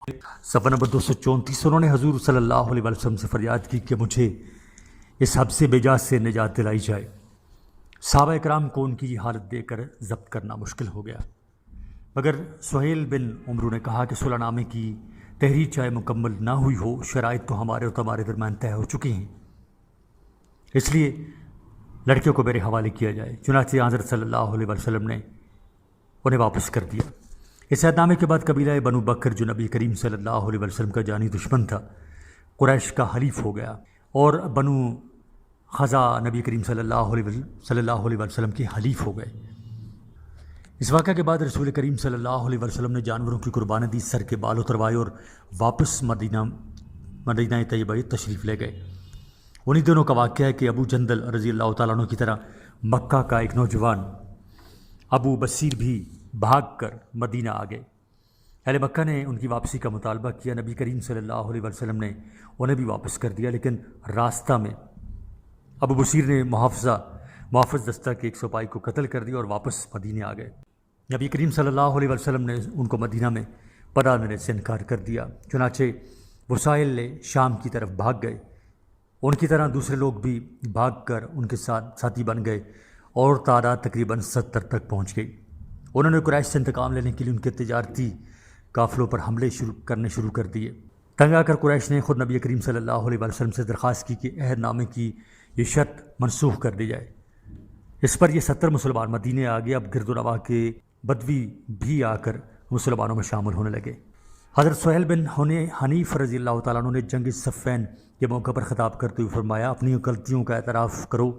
صفحہ نمبر 234 انہوں نے حضور صلی اللہ علیہ وسلم سے فریاد کی کہ مجھے اس حبس بجا سے نجات دلائی جائے۔ صحابہ اکرام کو ان کی یہ حالت دیکھ کر ضبط کرنا مشکل ہو گیا، مگر سہیل بن عمرو نے کہا کہ صلح نامے کی تحریر چاہے مکمل نہ ہوئی ہو، شرائط تو ہمارے اور تمہارے درمیان طے ہو چکی ہیں، اس لیے لڑکیوں کو میرے حوالے کیا جائے۔ چنانچہ حضرت صلی اللہ علیہ وسلم نے انہیں واپس کر دیا۔ اس عہد نامے کے بعد قبیلہ بنو بکر جو نبی کریم صلی اللہ علیہ وسلم کا جانی دشمن تھا، قریش کا حلیف ہو گیا، اور بنو خزاع نبی کریم صلی اللہ علیہ وسلم کے حلیف ہو گئے۔ اس واقعہ کے بعد رسول کریم صلی اللہ علیہ وسلم نے جانوروں کی قربانی دی، سر کے بال اتروائے اور واپس مدینہ طیبہ تشریف لے گئے۔ انہی دنوں کا واقعہ ہے کہ ابو جندل رضی اللہ تعالیٰ عنہ کی طرح مکہ کا ایک نوجوان ابو بصیر بھی بھاگ کر مدینہ آ گئے۔ اہل مکہ نے ان کی واپسی کا مطالبہ کیا، نبی کریم صلی اللہ علیہ وسلم نے انہیں بھی واپس کر دیا، لیکن راستہ میں ابو بصیر نے محافظ دستہ کے ایک سپاہی کو قتل کر دیا اور واپس مدینہ آ گئے۔ نبی کریم صلی اللہ علیہ وسلم نے ان کو مدینہ میں پناہ دینے سے انکار کر دیا، چنانچہ وہ ساحل شام کی طرف بھاگ گئے۔ ان کی طرح دوسرے لوگ بھی بھاگ کر ان کے ساتھ ساتھی بن گئے اور تعداد تقریباً 70 تک پہنچ گئی۔ انہوں نے قریش سے انتقام لینے کے لیے ان کے تجارتی قافلوں پر حملے کرنے شروع کر دیے۔ تنگ آ کر قریش نے خود نبی کریم صلی اللہ علیہ وسلم سے درخواست کی کہ عہد نامے کی یہ شرط منسوخ کر دی جائے۔ اس پر یہ 70 مسلمان مدینے آ گئے۔ اب گرد و نواح کے بدوی بھی آ کر مسلمانوں میں شامل ہونے لگے۔ حضرت سہیل بن حنیف رضی اللہ تعالیٰ عنہ نے جنگ صفین کے موقع پر خطاب کرتے ہوئے فرمایا، اپنی غلطیوں کا اعتراف کرو۔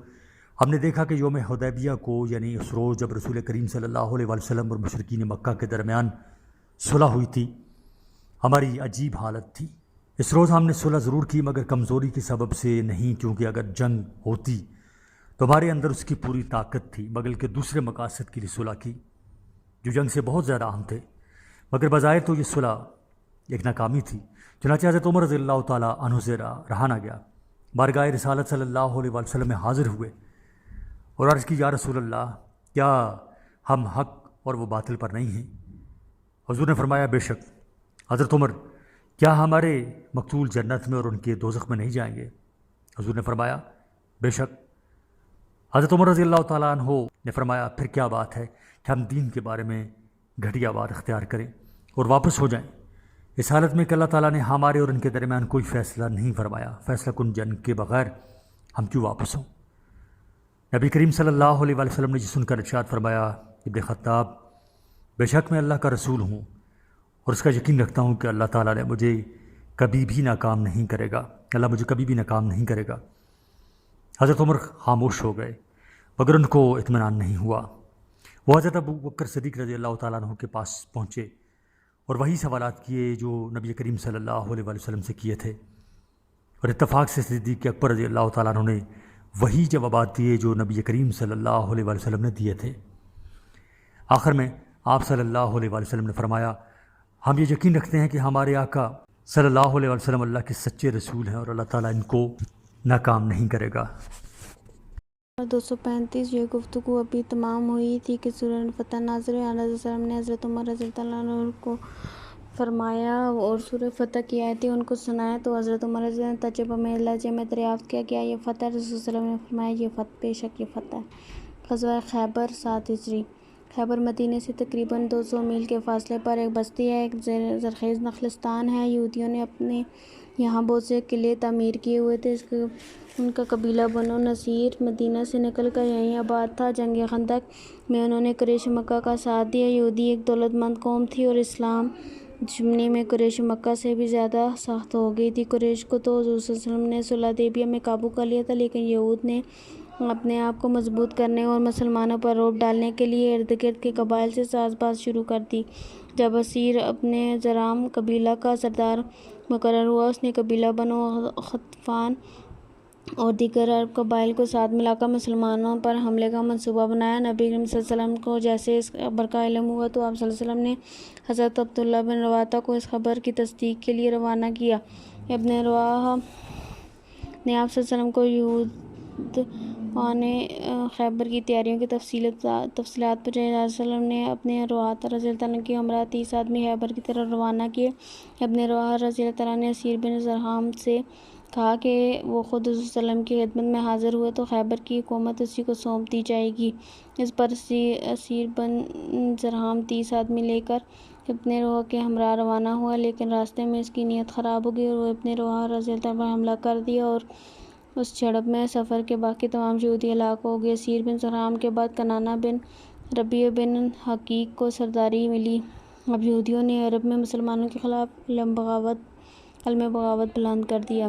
ہم نے دیکھا کہ یوم حدیبیہ کو، یعنی اس روز جب رسول کریم صلی اللہ علیہ وسلم اور مشرکین مکہ کے درمیان صلح ہوئی تھی، ہماری عجیب حالت تھی۔ اس روز ہم نے صلح ضرور کی مگر کمزوری کے سبب سے نہیں، کیونکہ اگر جنگ ہوتی تو ہمارے اندر اس کی پوری طاقت تھی، بلکہ دوسرے مقاصد کے لیے صلح کی جو جنگ سے بہت زیادہ اہم تھے، مگر بظاہر تو یہ صلح ایک ناکامی تھی۔ چنانچہ حضرت عمر رضی اللہ تعالیٰ عنہ سے رہا نہ گیا، بارگاہ رسالت صلی اللہ علیہ وسلم میں حاضر ہوئے اور عرض کی، یا رسول اللہ، کیا ہم حق اور وہ باطل پر نہیں ہیں؟ حضور نے فرمایا، بے شک۔ حضرت عمر، کیا ہمارے مقتول جنت میں اور ان کے دوزخ میں نہیں جائیں گے؟ حضور نے فرمایا، بے شک۔ حضرت عمر رضی اللہ تعالیٰ عنہ نے فرمایا، پھر کیا بات ہے کہ ہم دین کے بارے میں گھٹیا بات اختیار کریں اور واپس ہو جائیں، اس حالت میں کہ اللہ تعالیٰ نے ہمارے اور ان کے درمیان کوئی فیصلہ نہیں فرمایا، فیصلہ کن جنگ کے بغیر ہم کیوں واپس ہوں؟ نبی کریم صلی اللہ علیہ وسلم نے یہ سن کر ارشاد فرمایا، ابن خطاب، بے شک میں اللہ کا رسول ہوں اور اس کا یقین رکھتا ہوں کہ اللہ تعالیٰ نے مجھے کبھی بھی ناکام نہیں کرے گا، اللہ مجھے کبھی بھی ناکام نہیں کرے گا۔ حضرت عمر خاموش ہو گئے مگر ان کو اطمینان نہیں ہوا۔ وہ حضرت ابو بکر صدیق رضی اللہ تعالیٰ عنہ کے پاس پہنچے اور وہی سوالات کیے جو نبی کریم صلی اللہ علیہ وسلم سے کیے تھے، اور اتفاق سے صدیق اکبر رضی اللہ تعالیٰ عنہ نے وہی جوابات دیے جو نبی کریم صلی اللہ علیہ وسلم نے دیے تھے۔ آخر میں آپ صلی اللہ علیہ وسلم نے فرمایا، ہم یہ یقین رکھتے ہیں کہ ہمارے آقا صلی اللہ علیہ وسلم اللہ کے سچے رسول ہیں اور اللہ تعالیٰ ان کو ناکام نہیں کرے گا۔ 235 یہ گفتگو ابھی تمام ہوئی تھی کہ سورہ فتح نازل ہوئی۔ حضرت وسلم نے حضرت عمر رضی اللہ عنہ کو فرمایا اور سورہ فتح کی آیتیں ان کو سنائیں تو حضرت عمر رضی اللہ عنہ تجربہ میں لہجے میں دریافت کیا گیا، یہ فتح؟ رسول صلی اللہ علیہ وسلم نے فرمایا، یہ فتح، بے شک یہ فتح ہے۔ غزوہ خیبر 7 ہجری۔ خیبر مدینہ سے تقریباً 200 میل کے فاصلے پر ایک بستی ہے، ایک زرخیز نخلستان ہے۔ یہودیوں نے اپنے یہاں بہت سے قلعے تعمیر کیے ہوئے تھے۔ ان کا قبیلہ بنو نصیر مدینہ سے نکل کر یہیں آباد تھا۔ جنگ خندق میں انہوں نے قریش مکہ کا ساتھ دیا۔ یہودی ایک دولت مند قوم تھی اور اسلام دشمنی میں قریش مکہ سے بھی زیادہ سخت ہو گئی تھی۔ قریش کو تو حضور صلی اللہ علیہ وسلم نے صلح حدیبیہ میں قابو کر لیا تھا، لیکن یہود نے اپنے آپ کو مضبوط کرنے اور مسلمانوں پر رعب ڈالنے کے لیے ارد گرد کے قبائل سے ساز باز شروع کر دی۔ جب اسیر اپنے زرام قبیلہ کا سردار مقرر ہوا، اس نے قبیلہ بنو غطفان اور دیگر عرب قبائل کو ساتھ ملا کر مسلمانوں پر حملے کا منصوبہ بنایا۔ نبی کریم صلی اللہ علیہ وسلم کو جیسے اس خبر کا علم ہوا تو آپ صلی اللہ علیہ وسلم نے حضرت عبداللہ بن رواحہ کو اس خبر کی تصدیق کے لیے روانہ کیا۔ ابن رواحہ نے آپ صلی اللہ علیہ وسلم کو نے خیبر کی تیاریوں کی تفصیلات پوچھیں۔ حضرت صلی اللہ علیہ وسلم نے اپنے رواحہ رضی اللہ عنہ کے ہمراہ 30 آدمی خیبر کی طرف روانہ کیے۔ اپنے رواحہ رضی اللہ عنہ نے اسیر بن زرحام سے کہا کہ وہ خود حضور صلی اللہ علیہ وسلم کی خدمت میں حاضر ہوئے تو خیبر کی حکومت اسی کو سونپ دی جائے گی۔ اس پر اسیر بن زرحام 30 آدمی لے کر اپنے رواحہ کے ہمراہ روانہ ہوا، لیکن راستے میں اس کی نیت خراب ہو گئی اور وہ اپنے رواحہ رضی اللہ عنہ پر حملہ کر دیا اور اس جھڑپ میں سفر کے باقی تمام یہودی ہلاک ہو گئے۔ اسیر بن زرحام کے بعد کنانہ بن ربیعہ بن حقیق کو سرداری ملی۔ اب یہودیوں نے عرب میں مسلمانوں کے خلاف علم بغاوت بلند کر دیا۔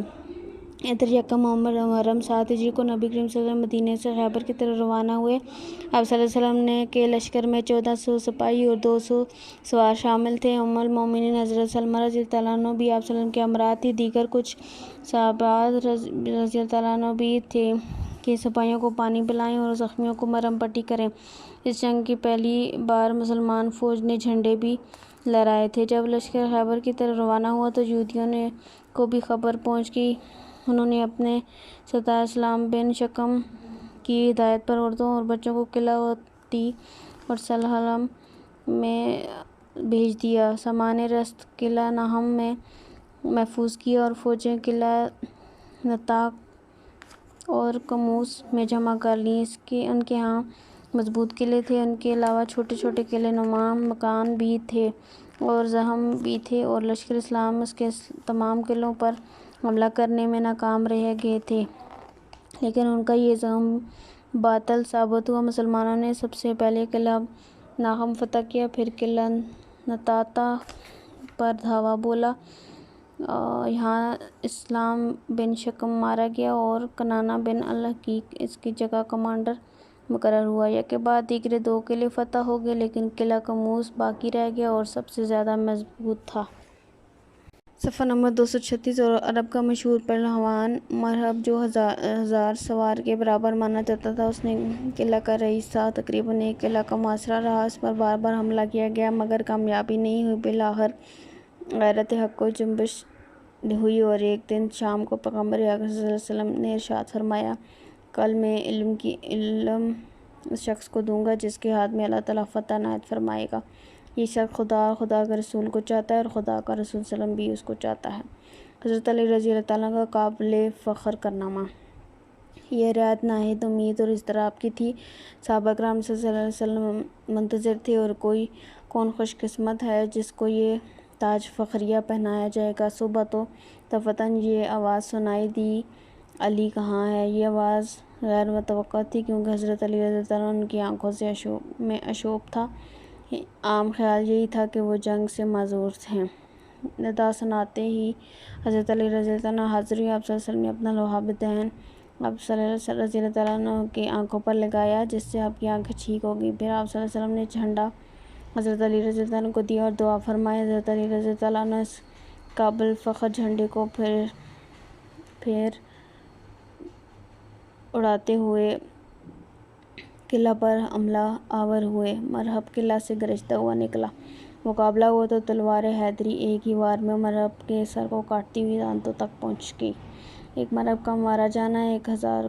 ادھر یکم محرم 7 ہجری کو نبی کریم صلی اللہ علیہ وسلم مدینے سے خیبر کی طرف روانہ ہوئے۔ آپ صلی اللہ علیہ وسلم کے لشکر میں 1400 سپاہی اور 200 سوار شامل تھے۔ ام المومنین حضرت سلمہ رضی اللہ عنہ بھی آپ صلی اللہ علیہ وسلم کے ہمراہ تھی۔ دیگر کچھ صحابات رضی اللہ عنہ بھی تھے کہ سپاہیوں کو پانی پلائیں اور زخمیوں کو مرہم پٹی کریں۔ اس جنگ کی پہلی بار مسلمان فوج نے جھنڈے بھی لہرائے تھے۔ جب لشکر خیبر کی طرف روانہ ہوا تو یہودیوں کو بھی خبر پہنچ گئی۔ انہوں نے اپنے سردار اسلام بن شکم کی ہدایت پر عورتوں اور بچوں کو قلعہ وطی اور سلہلم میں بھیج دیا۔ سامان رست قلعہ نہم میں محفوظ کیا اور فوجیں قلعہ نطاق اور کموس میں جمع کر لیں۔ ان کے ہاں مضبوط قلعے تھے، ان کے علاوہ چھوٹے چھوٹے قلعے نما مکان بھی تھے اور زخم بھی تھے، اور لشکر اسلام اس کے تمام قلعوں پر حملہ کرنے میں ناکام رہ گئے تھے، لیکن ان کا یہ زعم باطل ثابت ہوا۔ مسلمانوں نے سب سے پہلے قلعہ نہم فتح کیا، پھر قلعہ نطاتا پر دھاوا بولا۔ یہاں اسلام بن شکم مارا گیا اور کنانہ بن الحقیق اس کی جگہ کمانڈر مقرر ہوا۔ یک کے بعد دیگرے 2 قلعے فتح ہو گئے، لیکن قلعہ کموس باقی رہ گیا اور سب سے زیادہ مضبوط تھا۔ صفحہ نمبر 236 اور عرب کا مشہور پہلوان مرہب جو 1000 سوار کے برابر مانا جاتا تھا، اس نے قلعہ کا رئیس تھا۔ تقریباً ایک قلعہ کا محاصرہ رہا، اس پر بار بار حملہ کیا گیا مگر کامیابی نہیں ہوئی۔ بالآخر غیرت حق کو جنبش ہوئی اور ایک دن شام کو پیغمبر اکرم صلی اللہ علیہ وسلم نے ارشاد فرمایا، کل میں علم اس شخص کو دوں گا جس کے ہاتھ میں اللہ تعالیٰ فتح عنایت فرمائے گا۔ یہ شخص خدا اور خدا کے رسول کو چاہتا ہے اور خدا کا رسول صلی اللہ علیہ وسلم بھی اس کو چاہتا ہے۔ حضرت علی رضی اللہ عنہ کا قابل فخر کارنامہ۔ یہ رعایت ناہید امید اور اضطراب کی تھی۔ صحابہ کرام صلی اللہ علیہ وسلم منتظر تھے اور کون خوش قسمت ہے جس کو یہ تاج فخریہ پہنایا جائے گا۔ صبح تو دفعتاً یہ آواز سنائی دی، علی کہاں ہے؟ یہ آواز غیر متوقع تھی کیونکہ حضرت علی رضی اللہ عنہ کی آنکھوں میں اشوب تھا۔ عام خیال یہی تھا کہ وہ جنگ سے معذور ہیں۔ ندا سناتے ہی حضرت علی رضی اللہ عنہ حاضر ہوئے۔ آپ صلی اللہ علیہ وسلم نے اپنا لعاب دہن آپ صلی اللہ رضی اللہ عنہ کی آنکھوں پر لگایا جس سے آپ کی آنکھیں ٹھیک ہو گئی۔ پھر آپ صلی اللہ علیہ وسلم نے جھنڈا حضرت علی رضی اللہ عنہ کو دیا اور دعا فرمائی۔ حضرت علی رضی اللہ عنہ اس قابل فخر جھنڈے کو پھر اڑاتے ہوئے قلعہ پر حملہ آور ہوئے۔ مرہب قلعہ سے گرجتا ہوا نکلا۔ مقابلہ ہوا تو تلوار حیدری ایک ہی وار میں مرہب کے سر کو کاٹتی ہوئی دانتوں تک پہنچ گئی۔ ایک مرہب کا مارا جانا 1000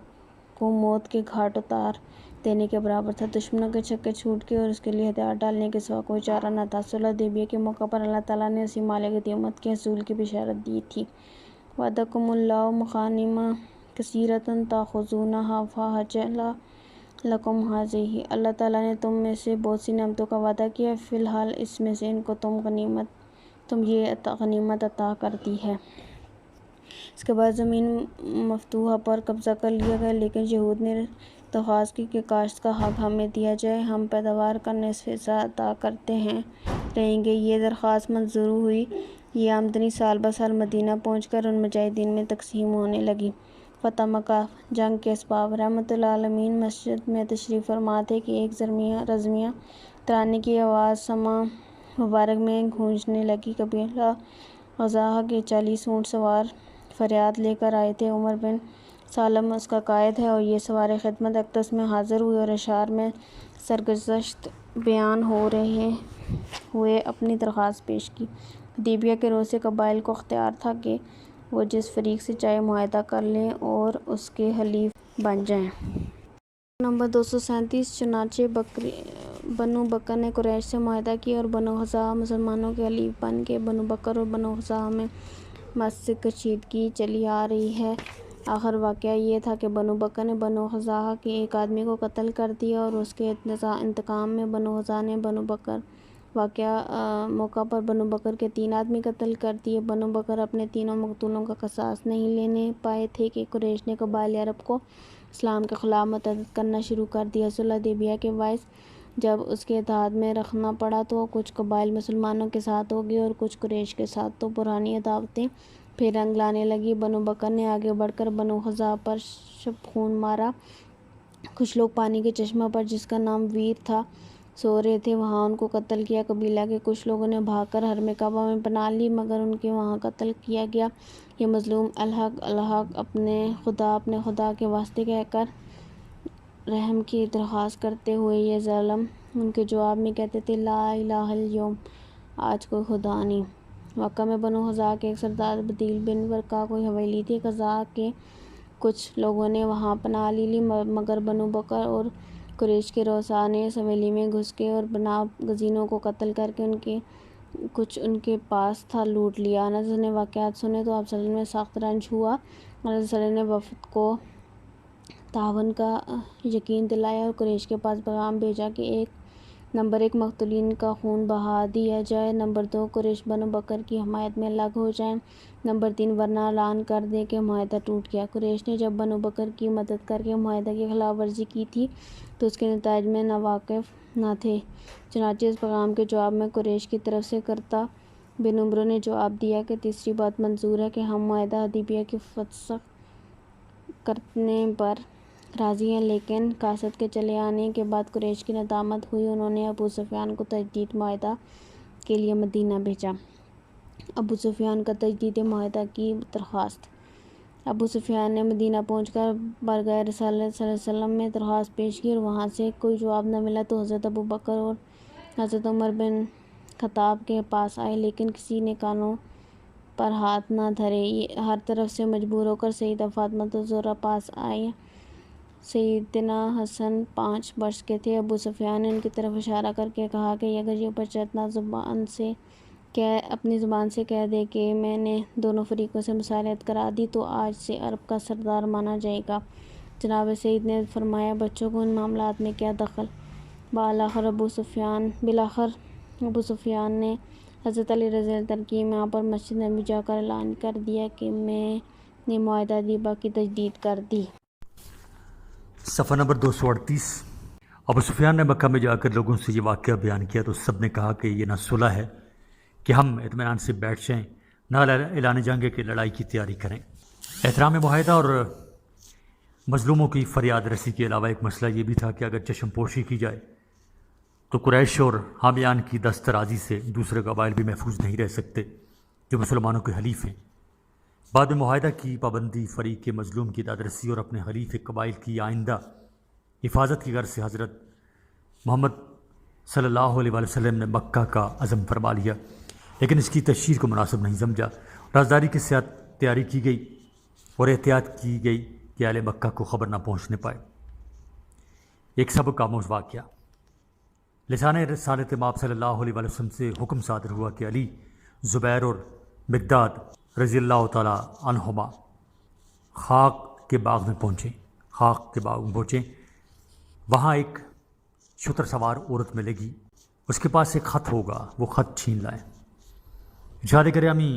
کو موت کے گھاٹ اتار دینے کے برابر تھا۔ دشمنوں کے چھکے چھوٹ گئے اور اس کے لیے ہتھیار ڈالنے کے سوا کوئی چارہ نہ تھا۔ صلح حدیبیہ کے موقع پر اللہ تعالیٰ نے اسی مال غنیمت کے حصول کی بشارت دی تھی۔ وعدکم اللہ مغانم کثیرۃ تأخذونہا فعجل لکم ھذہ۔ اللہ تعالیٰ نے تم میں سے بہت سی نعمتوں کا وعدہ کیا ہے، فی الحال اس میں سے ان کو تم یہ غنیمت عطا کر دی ہے۔ اس کے بعد زمین مفتوحہ پر قبضہ کر لیا گیا، لیکن یہود نے درخواست کی کہ کاشت کا حق ہمیں دیا جائے، ہم پیداوار کا نصف حصہ عطا کرتے رہیں گے۔ یہ درخواست منظور ہوئی۔ یہ آمدنی سال بہ سال مدینہ پہنچ کر ان مجاہدین میں تقسیم ہونے لگی۔ فتح مکہ۔ جنگ کے اسباب۔ رحمۃ اللہ عالمین مسجد میں تشریف فرما تھے کہ ایک رزمیہ ترانے کی آواز سماع مبارک میں گونجنے لگی۔ قبیلہ غزاہ کے 40 اونٹ سوار فریاد لے کر آئے تھے۔ عمر بن سالم اس کا قائد ہے اور یہ سوار خدمت اقدس میں حاضر ہوئے اور اشعار میں سرگزشت بیان ہوئے اپنی درخواست پیش کی۔ حدیبیہ کے روز سے قبائل کو اختیار تھا کہ وہ جس فریق سے چاہے معاہدہ کر لیں اور اس کے حلیف بن جائیں۔ نمبر 237 چنانچہ بنو بکر نے قریش سے معاہدہ کیا اور بنو خزاعہ مسلمانوں کے حلیف بن گئے۔ بنو بکر اور بنو خزاعہ میں مست کشیدگی چلی آ رہی ہے۔ آخر واقعہ یہ تھا کہ بنو بکر نے بنو خزاعہ کے ایک آدمی کو قتل کر دیا اور اس کے انتقام میں بنو خزاعہ نے بنو بکر موقع پر بنو بکر کے 3 آدمی قتل کر دیے۔ بنو بکر اپنے تینوں مقتولوں کا قصاص نہیں لینے پائے تھے کہ قریش نے قبائل عرب کو اسلام کے خلاف متحد کرنا شروع کر دیا۔ صلح حدیبیہ کے باعث جب اس کے اتحاد میں رکھنا پڑا تو کچھ قبائل مسلمانوں کے ساتھ ہو گئے اور کچھ قریش کے ساتھ، تو پرانی عداوتیں پھر رنگ لانے لگی۔ بنو بکر نے آگے بڑھ کر بنو خزاعہ پر شب خون مارا۔ کچھ لوگ پانی کے چشمہ پر، جس کا نام ویر تھا، سو رہے تھے، وہاں ان کو قتل کیا۔ قبیلہ کے کچھ لوگوں نے بھاگ کر حرم کعبہ میں پناہ لی، مگر ان کے وہاں قتل کیا گیا۔ یہ مظلوم الحق الحق اپنے خدا کے واسطے کہہ کر رحم کی درخواست کرتے ہوئے یہ ظالم ان کے جواب میں کہتے تھے، لا الہ اليوم، آج کوئی خدا نہیں۔ مکہ میں بنو خزاعہ کے ایک سردار بدیل بن ورقہ کوئی حویلی تھی۔ خزاعہ کے کچھ لوگوں نے وہاں پناہ لی، مگر بنو بکر اور قریش کے رؤساء نے اس حویلی میں گھس کے اور ناگزینوں کو قتل کر کے کچھ ان کے پاس تھا لوٹ لیا۔ آنس صلی اللہ علیہ وسلم نے واقعات سنے تو آپ صلی اللہ علیہ وسلم میں سخت رنج ہوا۔ آنس صلی اللہ علیہ وسلم نے وفد کو تعاون کا یقین دلایا اور قریش کے پاس پیغام بھیجا کہ نمبر 1 مقتولین کا خون بہا دیا جائے، نمبر 2 قریش بنو بکر کی حمایت میں الگ ہو جائیں، نمبر 3 ورنہ اعلان کر دیں کہ معاہدہ ٹوٹ گیا۔ قریش نے جب بنو بکر کی مدد کر کے معاہدہ کی خلاف ورزی کی تھی تو اس کے نتائج میں ناواقف نہ تھے۔ چنانچہ اس پیغام کے جواب میں قریش کی طرف سے کرتا بن عمرو نے جواب دیا کہ تیسری بات منظور ہے کہ ہم معاہدہ حدیبیہ کی فسخ کرنے پر راضی ہیں، لیکن کاسد کے چلے آنے کے بعد قریش کی ندامت ہوئی۔ انہوں نے ابو سفیان کو تجدید معاہدہ کے لیے مدینہ بھیجا۔ ابو سفیان کا تجدید معاہدہ کی درخواست۔ ابو سفیان نے مدینہ پہنچ کر بارگاہ رسالت صلی اللہ علیہ وسلم میں درخواست پیش کی اور وہاں سے کوئی جواب نہ ملا تو حضرت ابو بکر اور حضرت عمر بن خطاب کے پاس آئے، لیکن کسی نے کانوں پر ہاتھ نہ دھرے۔ ہر طرف سے مجبور ہو کر سیدہ فاطمہ الزہرا پاس آئیں۔ سیدنا حسن 5 برس کے تھے۔ ابو سفیان نے ان کی طرف اشارہ کر کے کہا کہ اگر یہ بچہ اتنا اپنی زبان سے کہہ دے کہ میں نے دونوں فریقوں سے مصالحت کرا دی تو آج سے عرب کا سردار مانا جائے گا۔ جناب سید نے فرمایا، بچوں کو ان معاملات میں کیا دخل؟ بالآخر ابو سفیان نے حضرت علی رضی اللہ عنہ کی یہاں پر مسجد نبوی جا کر اعلان کر دیا کہ میں نے معاہدہ حدیبیہ کی تجدید کر دی۔ صفحہ نمبر 238 ابو سفیان نے مکہ میں جا کر لوگوں سے یہ واقعہ بیان کیا تو سب نے کہا کہ یہ نہ صلح ہے کہ ہم اطمینان سے بیٹھ جائیں، نہ اعلان جنگ ہے کہ لڑائی کی تیاری کریں۔ احترام معاہدہ اور مظلوموں کی فریاد رسی کے علاوہ ایک مسئلہ یہ بھی تھا کہ اگر چشم پوشی کی جائے تو قریش اور حامیان کی دست درازی سے دوسرے قبائل بھی محفوظ نہیں رہ سکتے جو مسلمانوں کے حلیف ہیں۔ بعد میں معاہدہ کی پابندی، فریق مظلوم کی دادرسی اور اپنے حلیف قبائل کی آئندہ حفاظت کی غرض سے حضرت محمد صلی اللہ علیہ وسلم نے مکہ کا عزم فرما لیا، لیکن اس کی تشہیر کو مناسب نہیں سمجھا۔ رازداری کے ساتھ تیاری کی گئی اور احتیاط کی گئی کہ اہل مکہ کو خبر نہ پہنچنے پائے۔ ایک سبق آموز واقعہ۔ لسان رسالت مآب صلی اللہ علیہ وسلم سے حکم صادر ہوا کہ علی، زبیر اور مقداد رضی اللہ تعالیٰ عنہما خاک کے باغ میں پہنچیں۔ وہاں ایک شتر سوار عورت ملے گی، اس کے پاس ایک خط ہوگا، وہ خط چھین لائیں۔ ارشاد گرامی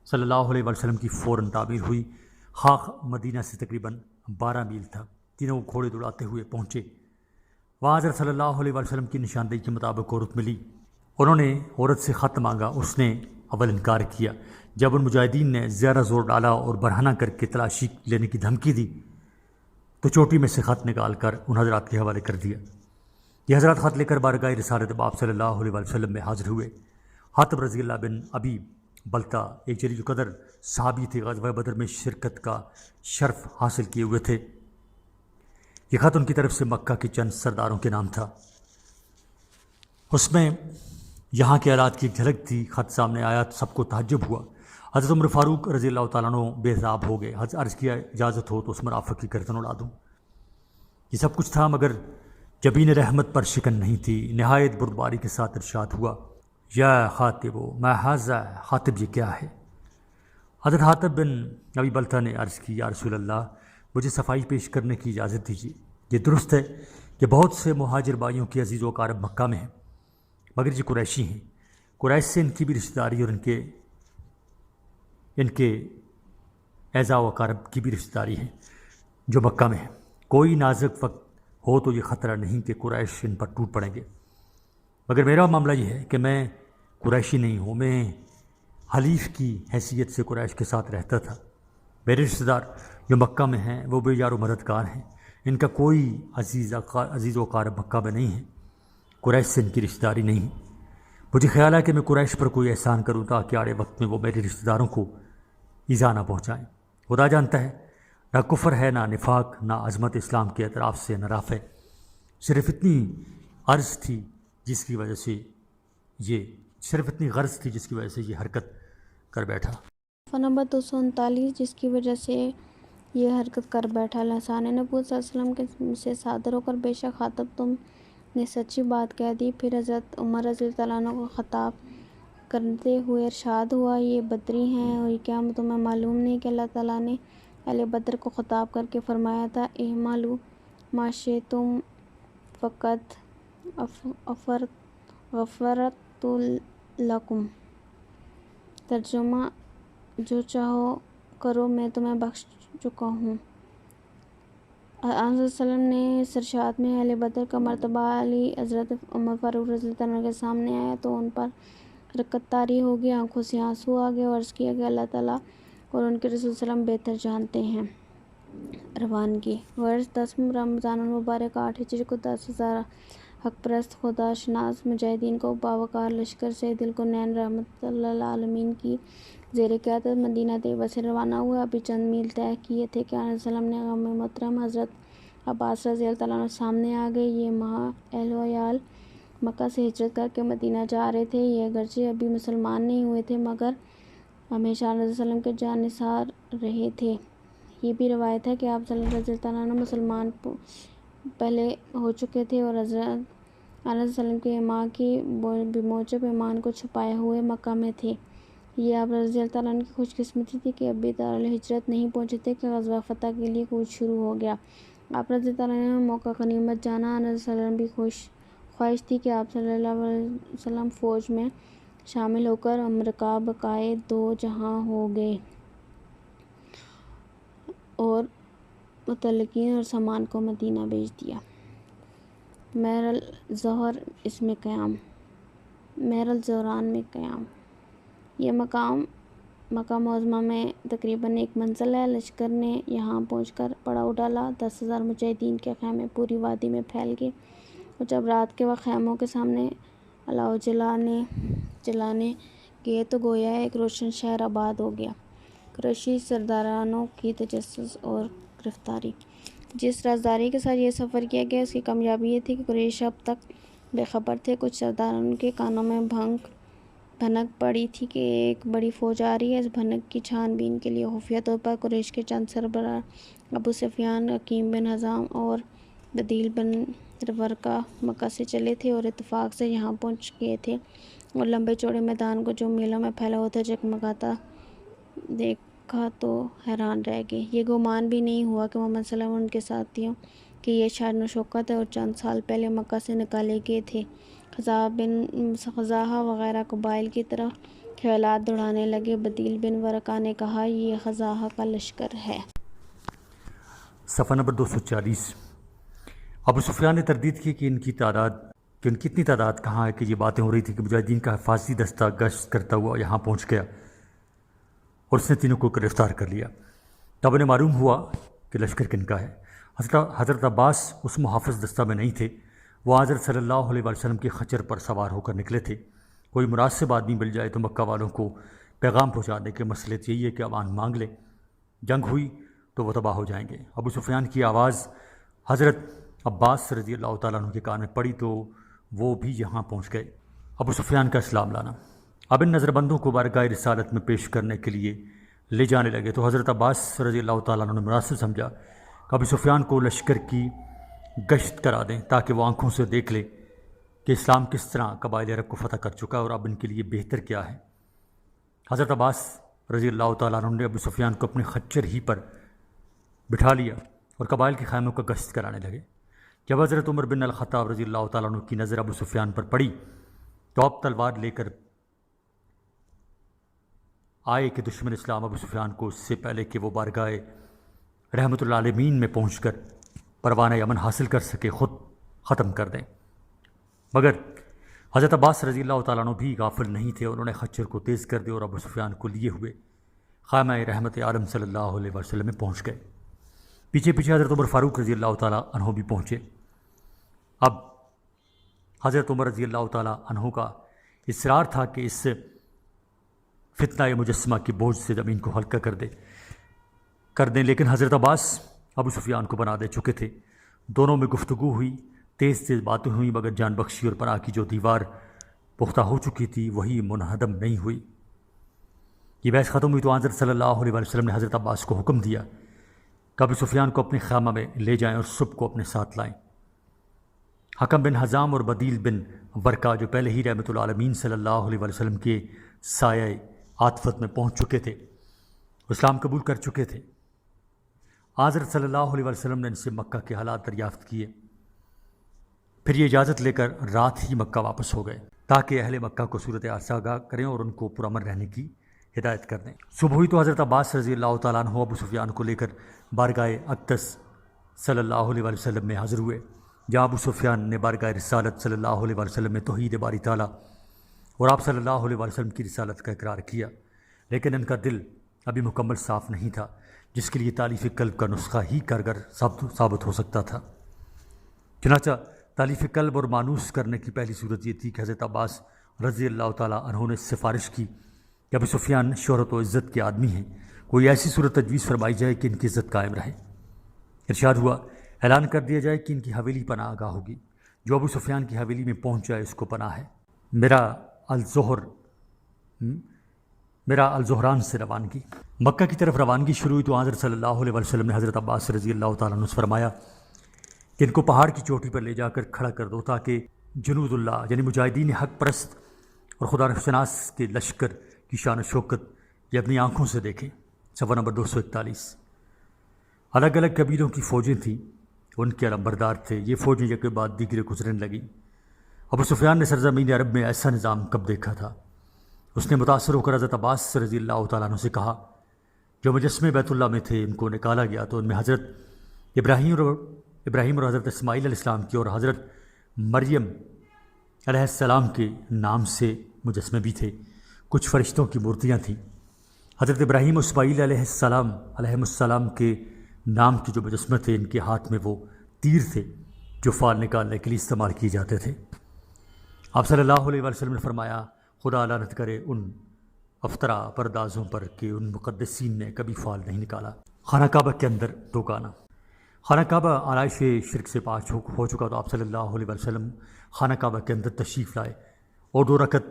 صلی اللہ علیہ وسلم کی فوراً تعبیر ہوئی۔ خاک مدینہ سے تقریباً 12 میل تھا۔ تینوں گھوڑے دوڑاتے ہوئے پہنچے۔ وہاں حضرت صلی اللہ علیہ وسلم کی نشاندہی کے مطابق عورت ملی۔ انہوں نے عورت سے خط مانگا، اس نے اول انکار کیا۔ جب ان مجاہدین نے زیادہ زور ڈالا اور برہنہ کر کے تلاشی لینے کی دھمکی دی تو چوٹی میں سے خط نکال کر ان حضرات کے حوالے کر دیا۔ یہ حضرات خط لے کر بارگاہ رسالت مآب صلی اللہ علیہ وسلم میں حاضر ہوئے۔ حاتب رضی اللہ بن ابی بلتا ایک جلیل قدر صحابی تھے، غزوہ بدر میں شرکت کا شرف حاصل کیے ہوئے تھے۔ یہ خط ان کی طرف سے مکہ کے چند سرداروں کے نام تھا۔ اس میں یہاں کے حالات کی ایک جھلک تھی۔ خط سامنے آیا تو سب کو تعجب ہوا۔ حضرت عمر فاروق رضی اللہ تعالیٰ عنہ بے حساب ہو گئے. عرض کیا اجازت ہو تو اس مرافق کی گردن اڑا دوں. یہ سب کچھ تھا مگر جبین رحمت پر شکن نہیں تھی. نہایت بردباری کے ساتھ ارشاد ہوا یا خاطب ما ھذا، خاطب یہ کیا ہے؟ حضرت حاطب بن ابی بلتہ نے عرض کی یا رسول اللہ مجھے صفائی پیش کرنے کی اجازت دیجیے. یہ درست ہے کہ بہت سے مہاجر بھائیوں کے عزیز و اقارب مکہ میں ہیں مگر یہ قریشی ہیں. قریش سے ان کی بھی رشتہ داری اور ان کے اعزاء و اقارب کی بھی رشتہ داری ہے جو مکہ میں ہیں. کوئی نازک وقت ہو تو یہ خطرہ نہیں کہ قریش ان پر ٹوٹ پڑیں گے. مگر میرا معاملہ یہ ہے کہ میں قریشی نہیں ہوں، میں حلیف کی حیثیت سے قریش کے ساتھ رہتا تھا. میرے رشتہ دار جو مکہ میں ہیں وہ بے یار و مددگار ہیں. ان کا کوئی عزیز و اقارب مکہ میں نہیں ہے. قریش سے ان کی رشتہ داری نہیں. مجھے خیال ہے کہ میں قریش پر کوئی احسان کروں تاکہ آڑے وقت میں وہ میرے رشتہ داروں کو ایذا نہ پہنچائیں. خدا جانتا ہے نہ کفر ہے، نہ نفاق، نہ عظمت اسلام کے اعتراف سے نہ رافع. صرف اتنی غرض تھی جس کی وجہ سے یہ حرکت کر بیٹھا. نمبر 239 جس کی وجہ سے یہ حرکت کر بیٹھا. لسان نبوت صلی اللہ علیہ وسلم سے صادر ہو کر بے شک خاطب تم نے سچی بات کہہ دی. پھر حضرت عمر رضی اللہ عنہ کو خطاب کرتے ہوئے ارشاد ہوا یہ بدری ہیں اور کیا تمہیں معلوم نہیں کہ اللہ تعالیٰ نے اہل بدر کو خطاب کر کے فرمایا تھا اعملوا ما شئتم فقد غفرت لکم. ترجمہ جو چاہو کرو میں تمہیں بخش چکا ہوں. آن صلی اللہ علیہ وسلم نے اس ارشاد میں اہل بدر کا مرتبہ علی حضرت عمر فاروق رضی اللہ عنہ کے سامنے آیا تو ان پر حرکت طاری ہو گئی، آنکھوں سے آنسو آ گئے اور عرض کیا کہ اللہ تعالیٰ اور ان کے رسول صلی اللہ علیہ وسلم بہتر جانتے ہیں. روانگی ورث 10 رمضان المبارک 8 ہجری کو 10,000 حق پرست خدا شناس مجاہدین کو باوقار لشکر سے دل کو نین رحمت للعالمین کی زیر قیادت مدینہ طیبہ سے روانہ ہوئے. ابھی چند میل طے کیے تھے کہ آن صلی اللہ علیہ وسلم نے غم محترم حضرت عباس رضی اللہ تعالیٰ عنہ سامنے آ گئے. یہ اہل و عیال مکہ سے ہجرت کر کے مدینہ جا رہے تھے. یہ اگرچہ ابھی مسلمان نہیں ہوئے تھے مگر ہمیشہ آن صلی اللہ علیہ وسلم کے جانثار رہے تھے. یہ بھی روایت ہے کہ آپ صلی اللہ علیہ وسلم مسلمان پہلے ہو چکے تھے اور حضرت آن صلی اللہ علیہ وسلم کے ماں کی بموجب ایمان کو چھپائے ہوئے مکہ میں تھے. یہ آپ رضی اللہ تعالیٰ عنہ کی خوش قسمتی تھی کہ ابھی دارالہجرت نہیں پہنچے تھے کہ غزوہ فتح کے لیے کوچ شروع ہو گیا. آپ رضی اللہ تعالیٰ عنہ نے موقع غنیمت جانا. آن صلی اللہ علیہ وسلم بھی خواہش تھی کہ آپ صلی اللہ علیہ وسلم فوج میں شامل ہو کر امریکہ بقائے دو جہاں ہو گئے اور متعلقین اور سامان کو مدینہ بھیج دیا. مہر الظہر اس میں قیام، مہر الزہران میں قیام. یہ مقام مکہ معظمہ میں تقریباً ایک منزل ہے. لشکر نے یہاں پہنچ کر پڑاؤ ڈالا. 10,000 مجاہدین کے خیمے پوری وادی میں پھیل گئے اور جب رات کے وقت خیموں کے سامنے الاؤ جلانے گئے تو گویا ایک روشن شہر آباد ہو گیا. قریشی سردارانوں کی تجسس اور گرفتاری. جس رازداری کے ساتھ یہ سفر کیا گیا اس کی کامیابی یہ تھی کہ قریش اب تک بے خبر تھے. کچھ سرداروں کے کانوں میں بھنک پڑی تھی کہ ایک بڑی فوج آ رہی ہے. اس بھنک کی چھان بین کے لیے خفیہ طور پر قریش کے چند سربراہ ابو سفیان، حکیم بن حزام اور بدیل بن ورقہ مکہ سے چلے تھے اور اتفاق سے یہاں پہنچ گئے تھے اور لمبے چوڑے میدان کو جو میلوں میں پھیلا ہوتا جگمگاتا دیکھا تو حیران رہ گئے. یہ گمان بھی نہیں ہوا کہ محمد صلی اللہ علیہ وسلم ان کے ساتھیوں کہ یہ شان و شوکت ہے اور چند سال پہلے مکہ سے نکالے گئے تھے. خزاعہ وغیرہ قبائل کی طرف خیالات دوڑانے لگے. بدیل بن ورقہ نے کہا یہ خزاعہ کا لشکر ہے. صفحہ نمبر 240. ابو سفیان نے تردید کی کہ ان کی اتنی تعداد کہاں ہے کہ یہ باتیں ہو رہی تھی کہ مجاہدین کا حفاظتی دستہ گشت کرتا ہوا یہاں پہنچ گیا اور اس نے تینوں کو گرفتار کر لیا. تب انہیں معلوم ہوا کہ لشکر کن کا ہے. حضرت عباس اس محافظ دستہ میں نہیں تھے. وہ حضرت صلی اللہ علیہ وسلم کے خچر پر سوار ہو کر نکلے تھے. کوئی مناسب آدمی مل جائے تو مکہ والوں کو پیغام پہنچا دے کہ مصلحت یہی ہے کہ امان مانگ لیں، جنگ ہوئی تو وہ تباہ ہو جائیں گے. ابو سفیان کی آواز حضرت عباس رضی اللہ تعالیٰ عنہ کے کان میں پڑی تو وہ بھی یہاں پہنچ گئے. ابو سفیان کا اسلام لانا. اب ان نظر بندوں کو بارگاہ رسالت میں پیش کرنے کے لیے لے جانے لگے تو حضرت عباس رضی اللہ تعالیٰ عنہ نے مناسب سمجھا کہ ابو سفیان کو لشکر کی گشت کرا دیں تاکہ وہ آنکھوں سے دیکھ لے کہ اسلام کس طرح قبائل عرب کو فتح کر چکا ہے اور اب ان کے لیے بہتر کیا ہے۔ حضرت عباس رضی اللہ تعالیٰ عنہ نے ابو سفیان کو اپنے خچر ہی پر بٹھا لیا اور قبائل کے خیموں کا گشت کرانے لگے۔ جب حضرت عمر بن الخطاب رضی اللہ تعالیٰ عنہ کی نظر ابو سفیان پر پڑی تو اب تلوار لے کر آئے کہ دشمن اسلام ابو سفیان کو اس سے پہلے کہ وہ بارگاہ رحمت اللہ عالمین میں پہنچ کر پروانہ امن حاصل کر سکے خود ختم کر دیں، مگر حضرت عباس رضی اللہ تعالیٰ عنہ بھی غافل نہیں تھے۔ انہوں نے خچر کو تیز کر دیا اور ابو سفیان کو لیے ہوئے خیمہ رحمت عالم صلی اللہ علیہ وسلم میں پہنچ گئے۔ پیچھے پیچھے حضرت عمر فاروق رضی اللہ تعالیٰ عنہ بھی پہنچے۔ اب حضرت عمر رضی اللہ تعالیٰ عنہ کا اصرار تھا کہ اس فتنہ مجسمہ کی بوجھ سے زمین کو ہلکا کر دیں، لیکن حضرت عباس ابو سفیان کو بنا دے چکے تھے۔ دونوں میں گفتگو ہوئی، تیز تیز باتیں ہوئیں، مگر جان بخشی اور پناہ کی جو دیوار پختہ ہو چکی تھی وہی منہدم نہیں ہوئی۔ یہ بحث ختم ہوئی تو حضرت صلی اللہ علیہ وسلم نے حضرت عباس کو حکم دیا کہ ابو سفیان کو اپنے خیمہ میں لے جائیں اور صبح کو اپنے ساتھ لائیں۔ حکم بن حزام اور بدیل بن ورقہ جو پہلے ہی رحمت العالمین صلی اللہ علیہ وسلم کے سایہ عاطفت میں پہنچ چکے تھے، اسلام قبول کر چکے تھے، حضرت صلی اللہ علیہ وسلم نے ان سے مکہ کے حالات دریافت کیے، پھر یہ اجازت لے کر رات ہی مکہ واپس ہو گئے تاکہ اہل مکہ کو صورت حال سے آگاہ کریں اور ان کو پرامن رہنے کی ہدایت کر دیں۔ صبح ہوئی تو حضرت عباس رضی اللہ تعالیٰ عنہ ابو سفیان کو لے کر بارگاہ اقدس صلی اللہ علیہ وسلم میں حاضر ہوئے، جہاں ابو سفیان نے بارگاہ رسالت صلی اللہ علیہ وسلم میں توحید باری تعالیٰ اور آپ صلی اللہ علیہ وسلم کی رسالت کا اقرار کیا، لیکن ان کا دل ابھی مکمل صاف نہیں تھا، جس کے لیے تالیف قلب کا نسخہ ہی کارگر ثابت ہو سکتا تھا۔ چنانچہ تالیف قلب اور مانوس کرنے کی پہلی صورت یہ تھی کہ حضرت عباس رضی اللہ تعالیٰ عنہ نے سفارش کی کہ ابو سفیان شہرت و عزت کے آدمی ہیں، کوئی ایسی صورت تجویز فرمائی جائے کہ ان کی عزت قائم رہے۔ ارشاد ہوا، اعلان کر دیا جائے کہ ان کی حویلی پناہ گاہ ہوگی، جو ابو سفیان کی حویلی میں پہنچ جائے اس کو پناہ ہے۔ میرا الزہران سے روانگی۔ مکہ کی طرف روانگی شروع ہوئی تو حضرت صلی اللہ علیہ وسلم نے حضرت عباس رضی اللہ تعالیٰ عنہ سے فرمایا کہ ان کو پہاڑ کی چوٹی پر لے جا کر کھڑا کر دو تاکہ جنود اللہ یعنی مجاہدین حق پرست اور خدا شناس کے لشکر کی شان و شوکت یہ اپنی آنکھوں سے دیکھیں۔ صفحہ نمبر 241۔ الگ الگ قبیلوں کی فوجیں تھیں، ان کے علمبردار تھے، یہ فوجیں یک کے بعد دیگرے گزرنے لگیں۔ ابو سفیان نے سرزمین عرب میں ایسا نظام کب دیکھا تھا؟ اس نے متاثر ہو کر حضرت عباس رضی اللہ تعالیٰ عنہ سے کہا، جو مجسمے بیت اللہ میں تھے ان کو نکالا گیا تو ان میں حضرت ابراہیم اور حضرت اسماعیل علیہ السلام کی اور حضرت مریم علیہ السلام کے نام سے مجسمے بھی تھے، کچھ فرشتوں کی مورتیاں تھیں۔ حضرت ابراہیم و اسماعیل علیہ السلام کے نام کے جو مجسمے تھے ان کے ہاتھ میں وہ تیر تھے جو فال نکالنے کے لیے استعمال کیے جاتے تھے۔ آپ صلی اللہ علیہ وسلم نے فرمایا، خدا لعنت کرے ان افطرا پردازوں پر کہ ان مقدسین نے کبھی فال نہیں نکالا۔ خانہ کعبہ کے اندر دو گانا۔ خانہ کعبہ آلائش شرک سے پاک ہو چکا تو آپ صلی اللہ علیہ وسلم خانہ کعبہ کے اندر تشریف لائے اور 2 رکعت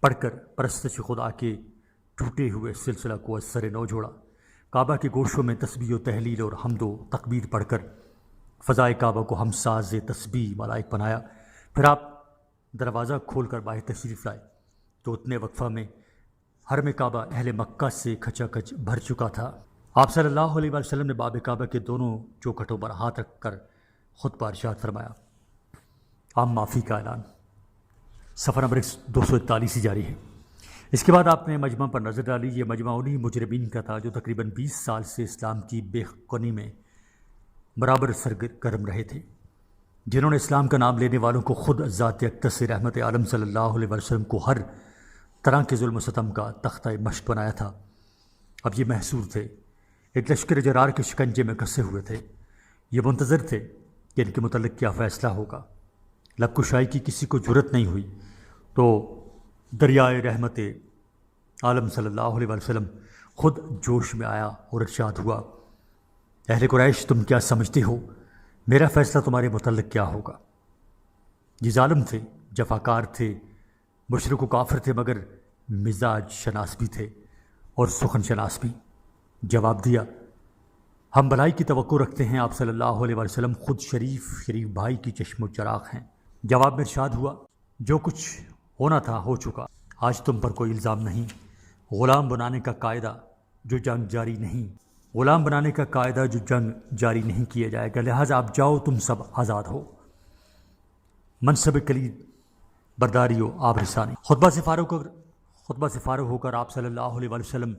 پڑھ کر پرستش خدا کے ٹوٹے ہوئے سلسلہ کو از سر نو جوڑا۔ کعبہ کے گوشوں میں تسبیح و تحلیل اور حمد و تکبیر پڑھ کر فضائے کعبہ کو ہم ساز تسبیح ملائک بنایا۔ پھر آپ دروازہ کھول کر باہر تشریف لائے تو اتنے وقفہ میں حرم کعبہ اہل مکہ سے کھچا کھچ بھر چکا تھا۔ آپ صلی اللہ علیہ وسلم نے باب کعبہ کے دونوں چوکھٹوں پر ہاتھ رکھ کر خطبہ ارشاد فرمایا۔ عام معافی کا اعلان۔ صفحہ نمبر 241 جاری ہے۔ اس کے بعد آپ نے مجمع پر نظر ڈالی۔ یہ مجمع انہی مجرمین کا تھا جو تقریباً 20 سال سے اسلام کی بے خونی میں برابر سرگرم رہے تھے، جنہوں نے اسلام کا نام لینے والوں کو خود ذات اقدس رحمت عالم صلی اللہ علیہ وسلم کو ہر طرح کے ظلم و ستم کا تختہ مشق بنایا تھا۔ اب یہ محصور تھے، ایک لشکر جرار کے شکنجے میں کسے ہوئے تھے۔ یہ منتظر تھے کہ ان کے متعلق کیا فیصلہ ہوگا۔ لب کشائی کی کسی کو جرت نہیں ہوئی تو دریائے رحمت عالم صلی اللہ علیہ وسلم خود جوش میں آیا اور ارشاد ہوا، اہل قریش تم کیا سمجھتے ہو، میرا فیصلہ تمہارے متعلق کیا ہوگا؟ یہ ظالم تھے، جفاکار تھے، مشرک و کافر تھے مگر مزاج شناس بھی تھے اور سخن شناس بھی۔ جواب دیا، ہم بھلائی کی توقع رکھتے ہیں، آپ صلی اللہ علیہ وسلم خود شریف بھائی کی چشم و چراغ ہیں۔ جواب میں ارشاد ہوا، جو کچھ ہونا تھا ہو چکا، آج تم پر کوئی الزام نہیں۔ غلام بنانے کا قاعدہ جو جنگ جاری نہیں کیا جائے گا، لہٰذا آپ جاؤ، تم سب آزاد ہو۔ منصب کلید برداری و آبرسانی۔ خطبہ سے فارغ ہو کر آپ صلی اللہ علیہ وسلم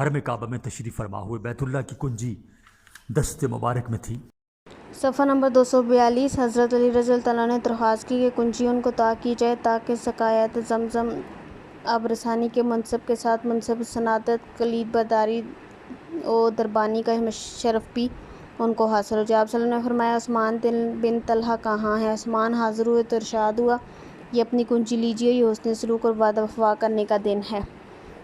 حرم کعبہ میں تشریف فرما ہوئے۔ بیت اللہ کی کنجی دست مبارک میں تھی۔ صفحہ نمبر 242۔ حضرت علی رضی اللہ عنہ نے درخواست کی کہ کنجیوں کو طاق کی جائے تاکہ سقائیت زمزم آبرسانی کے منصب کے ساتھ منصب صنعت کلید برداری و دربانی کا شرف بھی ان کو حاصل ہو جائے۔ آپ صلی اللہ علیہ وسلم نے فرمایا، عثمان بن طلحہ کہاں ہے؟ عثمان حاضر ہوئے تو ارشاد ہوا، یہ اپنی کنجی لیجیے، یہ حسن سلوک اور وعدہ وفا کرنے کا دن ہے۔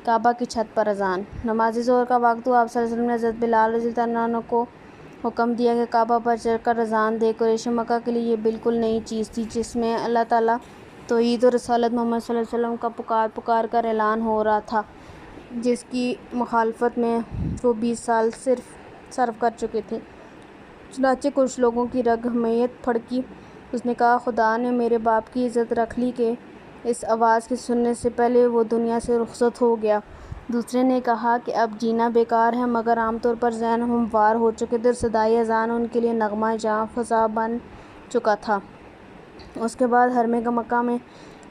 کعبہ کی چھت پر اذان۔ نماز ظہر کا وقت ہوا۔ آپ صلی اللہ علیہ وسلم نے حضرت بلال رضی اللہ عنہ کو حکم دیا کہ کعبہ پر چڑھ کر اذان دے۔ قریش مکہ کے لیے یہ بالکل نئی چیز تھی، جس میں اللہ تعالیٰ توحید و رسالت محمد صلی اللہ علیہ وسلم کا پکار کر اعلان ہو رہا تھا، جس کی مخالفت میں وہ 20 سال صرف کر چکے تھے۔ چنانچہ کچھ لوگوں کی رگ حمیت پھڑکی۔ اس نے کہا، خدا نے میرے باپ کی عزت رکھ لی کہ اس آواز کے سننے سے پہلے وہ دنیا سے رخصت ہو گیا۔ دوسرے نے کہا کہ اب جینا بیکار ہے، مگر عام طور پر ذہن ہموار ہو چکے تھے، صدائے اذان ان کے لیے نغمہ جاں فضا بن چکا تھا۔ اس کے بعد حرم مکہ میں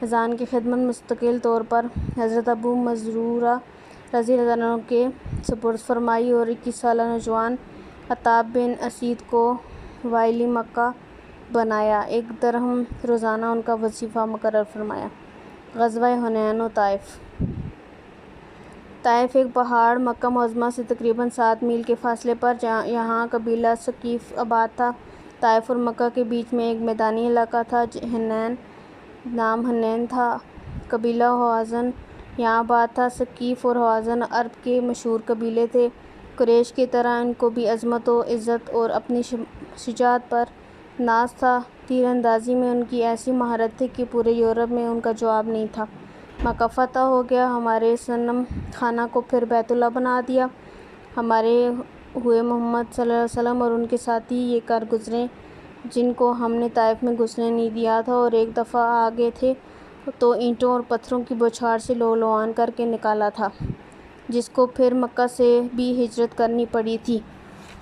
اذان کی خدمت مستقل طور پر حضرت ابو محذورہ رضی اللہ عنہ کے سپرد فرمائی اور 21 سالہ نوجوان عتاب بن اسید کو والی مکہ بنایا۔ 1 درہم روزانہ ان کا وظیفہ مقرر فرمایا۔ غزوہ حنین و طائف۔ طائف ایک پہاڑ مکہ معظمہ سے تقریباً 7 میل کے فاصلے پر یہاں قبیلہ ثقیف آباد تھا۔ طائف اور مکہ کے بیچ میں ایک میدانی علاقہ تھا، نام حنین تھا۔ قبیلہ ہوازن یہاں آباد تھا۔ ثقیف اور ہوازن عرب کے مشہور قبیلے تھے۔ قریش کی طرح ان کو بھی عظمت و عزت اور اپنی شجاعت پر ناز تھا۔ تیر اندازی میں ان کی ایسی مہارت تھی کہ پورے یورپ میں ان کا جواب نہیں تھا۔ مکہ فتح ہو گیا، ہمارے صنم خانہ کو پھر بیت اللہ بنا دیا۔ ہمارے ہوئے محمد صلی اللہ علیہ وسلم اور ان کے ساتھی یہ کر گزرے جن کو ہم نے طائف میں گھسنے نہیں دیا تھا، اور ایک دفعہ آگے تھے تو اینٹوں اور پتھروں کی بوچھار سے لہو کر کے نکالا تھا، جس کو پھر مکہ سے بھی ہجرت کرنی پڑی تھی۔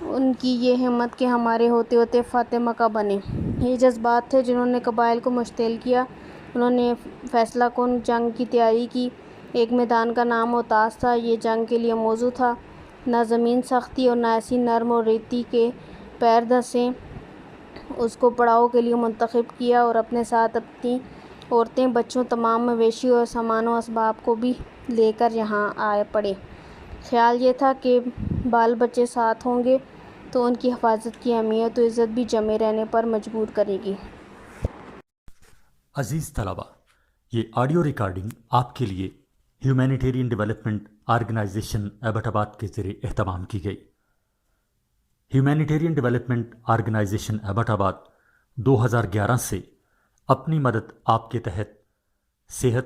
ان کی یہ ہمت کہ ہمارے ہوتے ہوتے فاتح مکہ بنے۔ یہ جذبات تھے جنہوں نے قبائل کو مشتعل کیا۔ انہوں نے فیصلہ کن جنگ کی تیاری کی۔ ایک میدان کا نام اوتاس تھا، یہ جنگ کے لیے موزوں تھا۔ نہ زمین سخت تھی اور نہ ایسی نرم اور ریتی کے پیر دھسے۔ اس کو پڑاؤ کے لیے منتخب کیا اور اپنے ساتھ اپنی عورتیں، بچوں، تمام مویشی اور سامان و اسباب کو بھی لے کر یہاں آئے پڑے۔ خیال یہ تھا کہ بال بچے ساتھ ہوں گے تو ان کی حفاظت کی اہمیت و عزت بھی جمع رہنے پر مجبور کرے گی۔ عزیز طلبہ، یہ آڈیو ریکارڈنگ آپ کے لیے ہیومینیٹیرین ڈیولپمنٹ آرگنائزیشن ایبٹ آباد کے ذریعے اہتمام کی گئی۔ ہیومینیٹیرین ڈیولپمنٹ آرگنائزیشن ایبٹ آباد 2011 سے اپنی مدد آپ کے تحت صحت،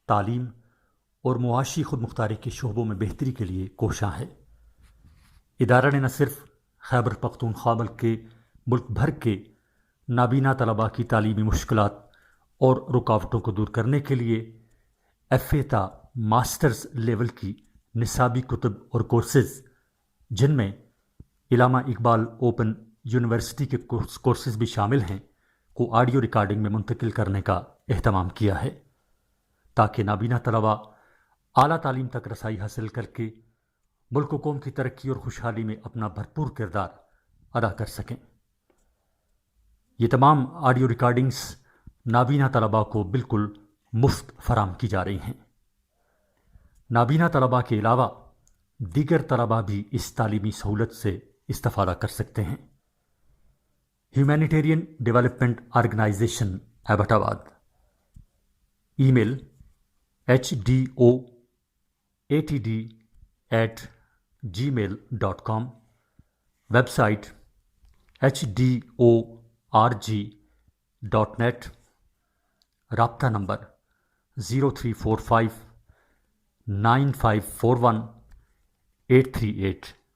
تعلیم اور معاشی خود مختاری کے شعبوں میں بہتری کے لیے کوشاں ہے۔ ادارہ نے نہ صرف خیبر پختونخوا بلکہ ملک بھر کے نابینا طلباء کی تعلیمی مشکلات اور رکاوٹوں کو دور کرنے کے لیے FA تا ماسٹرز لیول کی نصابی کتب اور کورسز، جن میں علامہ اقبال اوپن یونیورسٹی کے کورسز بھی شامل ہیں، کو آڈیو ریکارڈنگ میں منتقل کرنے کا اہتمام کیا ہے، تاکہ نابینا طلباء اعلیٰ تعلیم تک رسائی حاصل کر کے ملک و قوم کی ترقی اور خوشحالی میں اپنا بھرپور کردار ادا کر سکیں۔ یہ تمام آڈیو ریکارڈنگز نابینا طلباء کو بالکل مفت فراہم کی جا رہی ہیں۔ نابینا طلباء کے علاوہ دیگر طلباء بھی اس تعلیمی سہولت سے استفادہ کر سکتے ہیں۔ ہیومینیٹیرین ڈیولپمنٹ آرگنائزیشن ایبٹ آباد، ای میل HDOATD@gmail.com، ویب سائٹ HDORG.net، رابطہ نمبر 03459541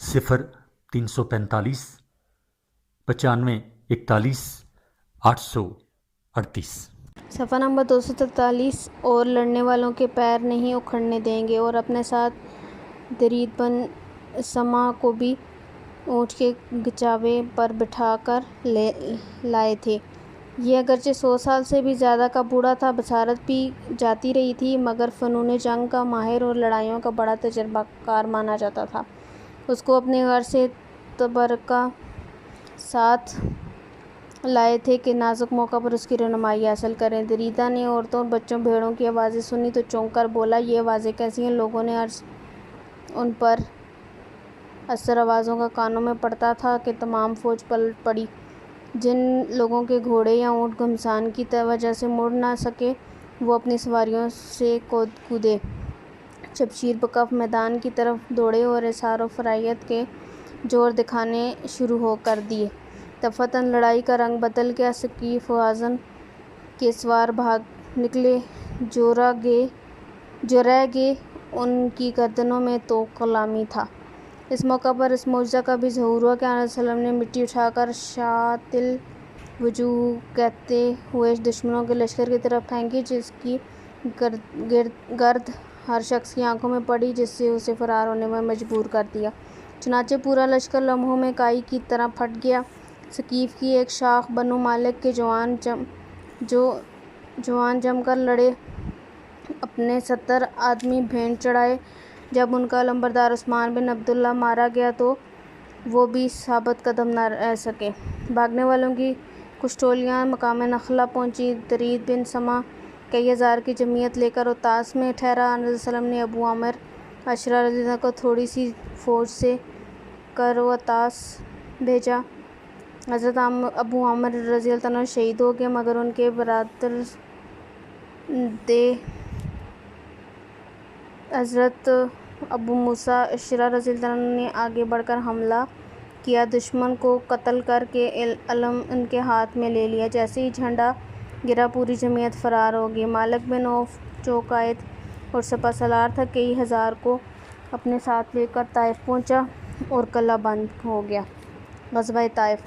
0345 9541 838। صفحہ نمبر 243 اور لڑنے والوں کے پیر نہیں اکھڑنے دیں گے، اور اپنے ساتھ درید بن سما کو بھی اونٹ کے گچاوے پر بٹھا کر لائے تھے۔ یہ اگرچہ 100 سال سے بھی زیادہ کا بوڑھا تھا، بصارت بھی جاتی رہی تھی، مگر فنون جنگ کا ماہر اور لڑائیوں کا بڑا تجربہ کار مانا جاتا تھا۔ اس کو اپنے غار سے تبرکہ ساتھ لائے تھے کہ نازک موقع پر اس کی رہنمائی حاصل کریں۔ دریدہ نے عورتوں اور بچوں بھیڑوں کی آوازیں سنی تو چونک کر بولا، یہ آوازیں کیسی ہیں؟ لوگوں نے عرض ان پر اثر آوازوں کا کانوں میں پڑتا تھا کہ تمام فوج پلٹ پڑی۔ جن لوگوں کے گھوڑے یا اونٹ گھمسان کی وجہ سے مڑ نہ سکے وہ اپنی سواریوں سے کودے، شمشیر بکف میدان کی طرف دوڑے اور اصرار و فریاد کے جوہر دکھانے شروع کر دیے۔ دفعتاً لڑائی کا رنگ بدل گیا، ثقیف غازیان کے سوار بھاگ نکلے، جو رہ گئے ان کی گردنوں میں طوق غلامی تھا۔ اس موقع پر اس معجزہ کا بھی ظہور ہوا کہ آن صلی اللہ علیہ وسلم نے مٹی اٹھا کر شاۃ الوجوہ کہتے ہوئے دشمنوں کے لشکر کی طرف پھینکی، جس کی گرد ہر شخص کی آنکھوں میں پڑی، جس سے اسے فرار ہونے میں مجبور کر دیا۔ چنانچہ پورا لشکر لمحوں میں کائی کی طرح پھٹ گیا۔ ثقیف کی ایک شاخ بنو مالک کے جوان جم کر لڑے، اپنے 70 آدمی بھینٹ چڑھائے۔ جب ان کا علمبردار عثمان بن عبداللہ مارا گیا تو وہ بھی ثابت قدم نہ رہ سکے۔ بھاگنے والوں کی کچھ ٹولیاں مقام نخلا پہنچی۔ درید بن سما کئی ہزار کی جمعیت لے کر اوطاس میں ٹھہرا۔ آن صلی اللہ علیہ وسلم نے ابو عامر عشرہ رضی اللہ عنہ کو تھوڑی سی فوج سے کر اوطاس بھیجا۔ حضرت ابو عامر رضی اللہ عنہ شہید ہو گئے، مگر ان کے برادرزادے حضرت ابو موسیٰ عشرہ رضی اللہ عنہ نے آگے بڑھ کر حملہ کیا، دشمن کو قتل کر کے علم ان کے ہاتھ میں لے لیا۔ جیسے ہی جھنڈا گرا پوری جمعیت فرار ہو گئی۔ مالک بن عوف جو قائد اور سپہ سالار تھا، کئی ہزار کو اپنے ساتھ لے کر طائف پہنچا اور قلعہ بند ہو گیا۔ غزوہ طائف،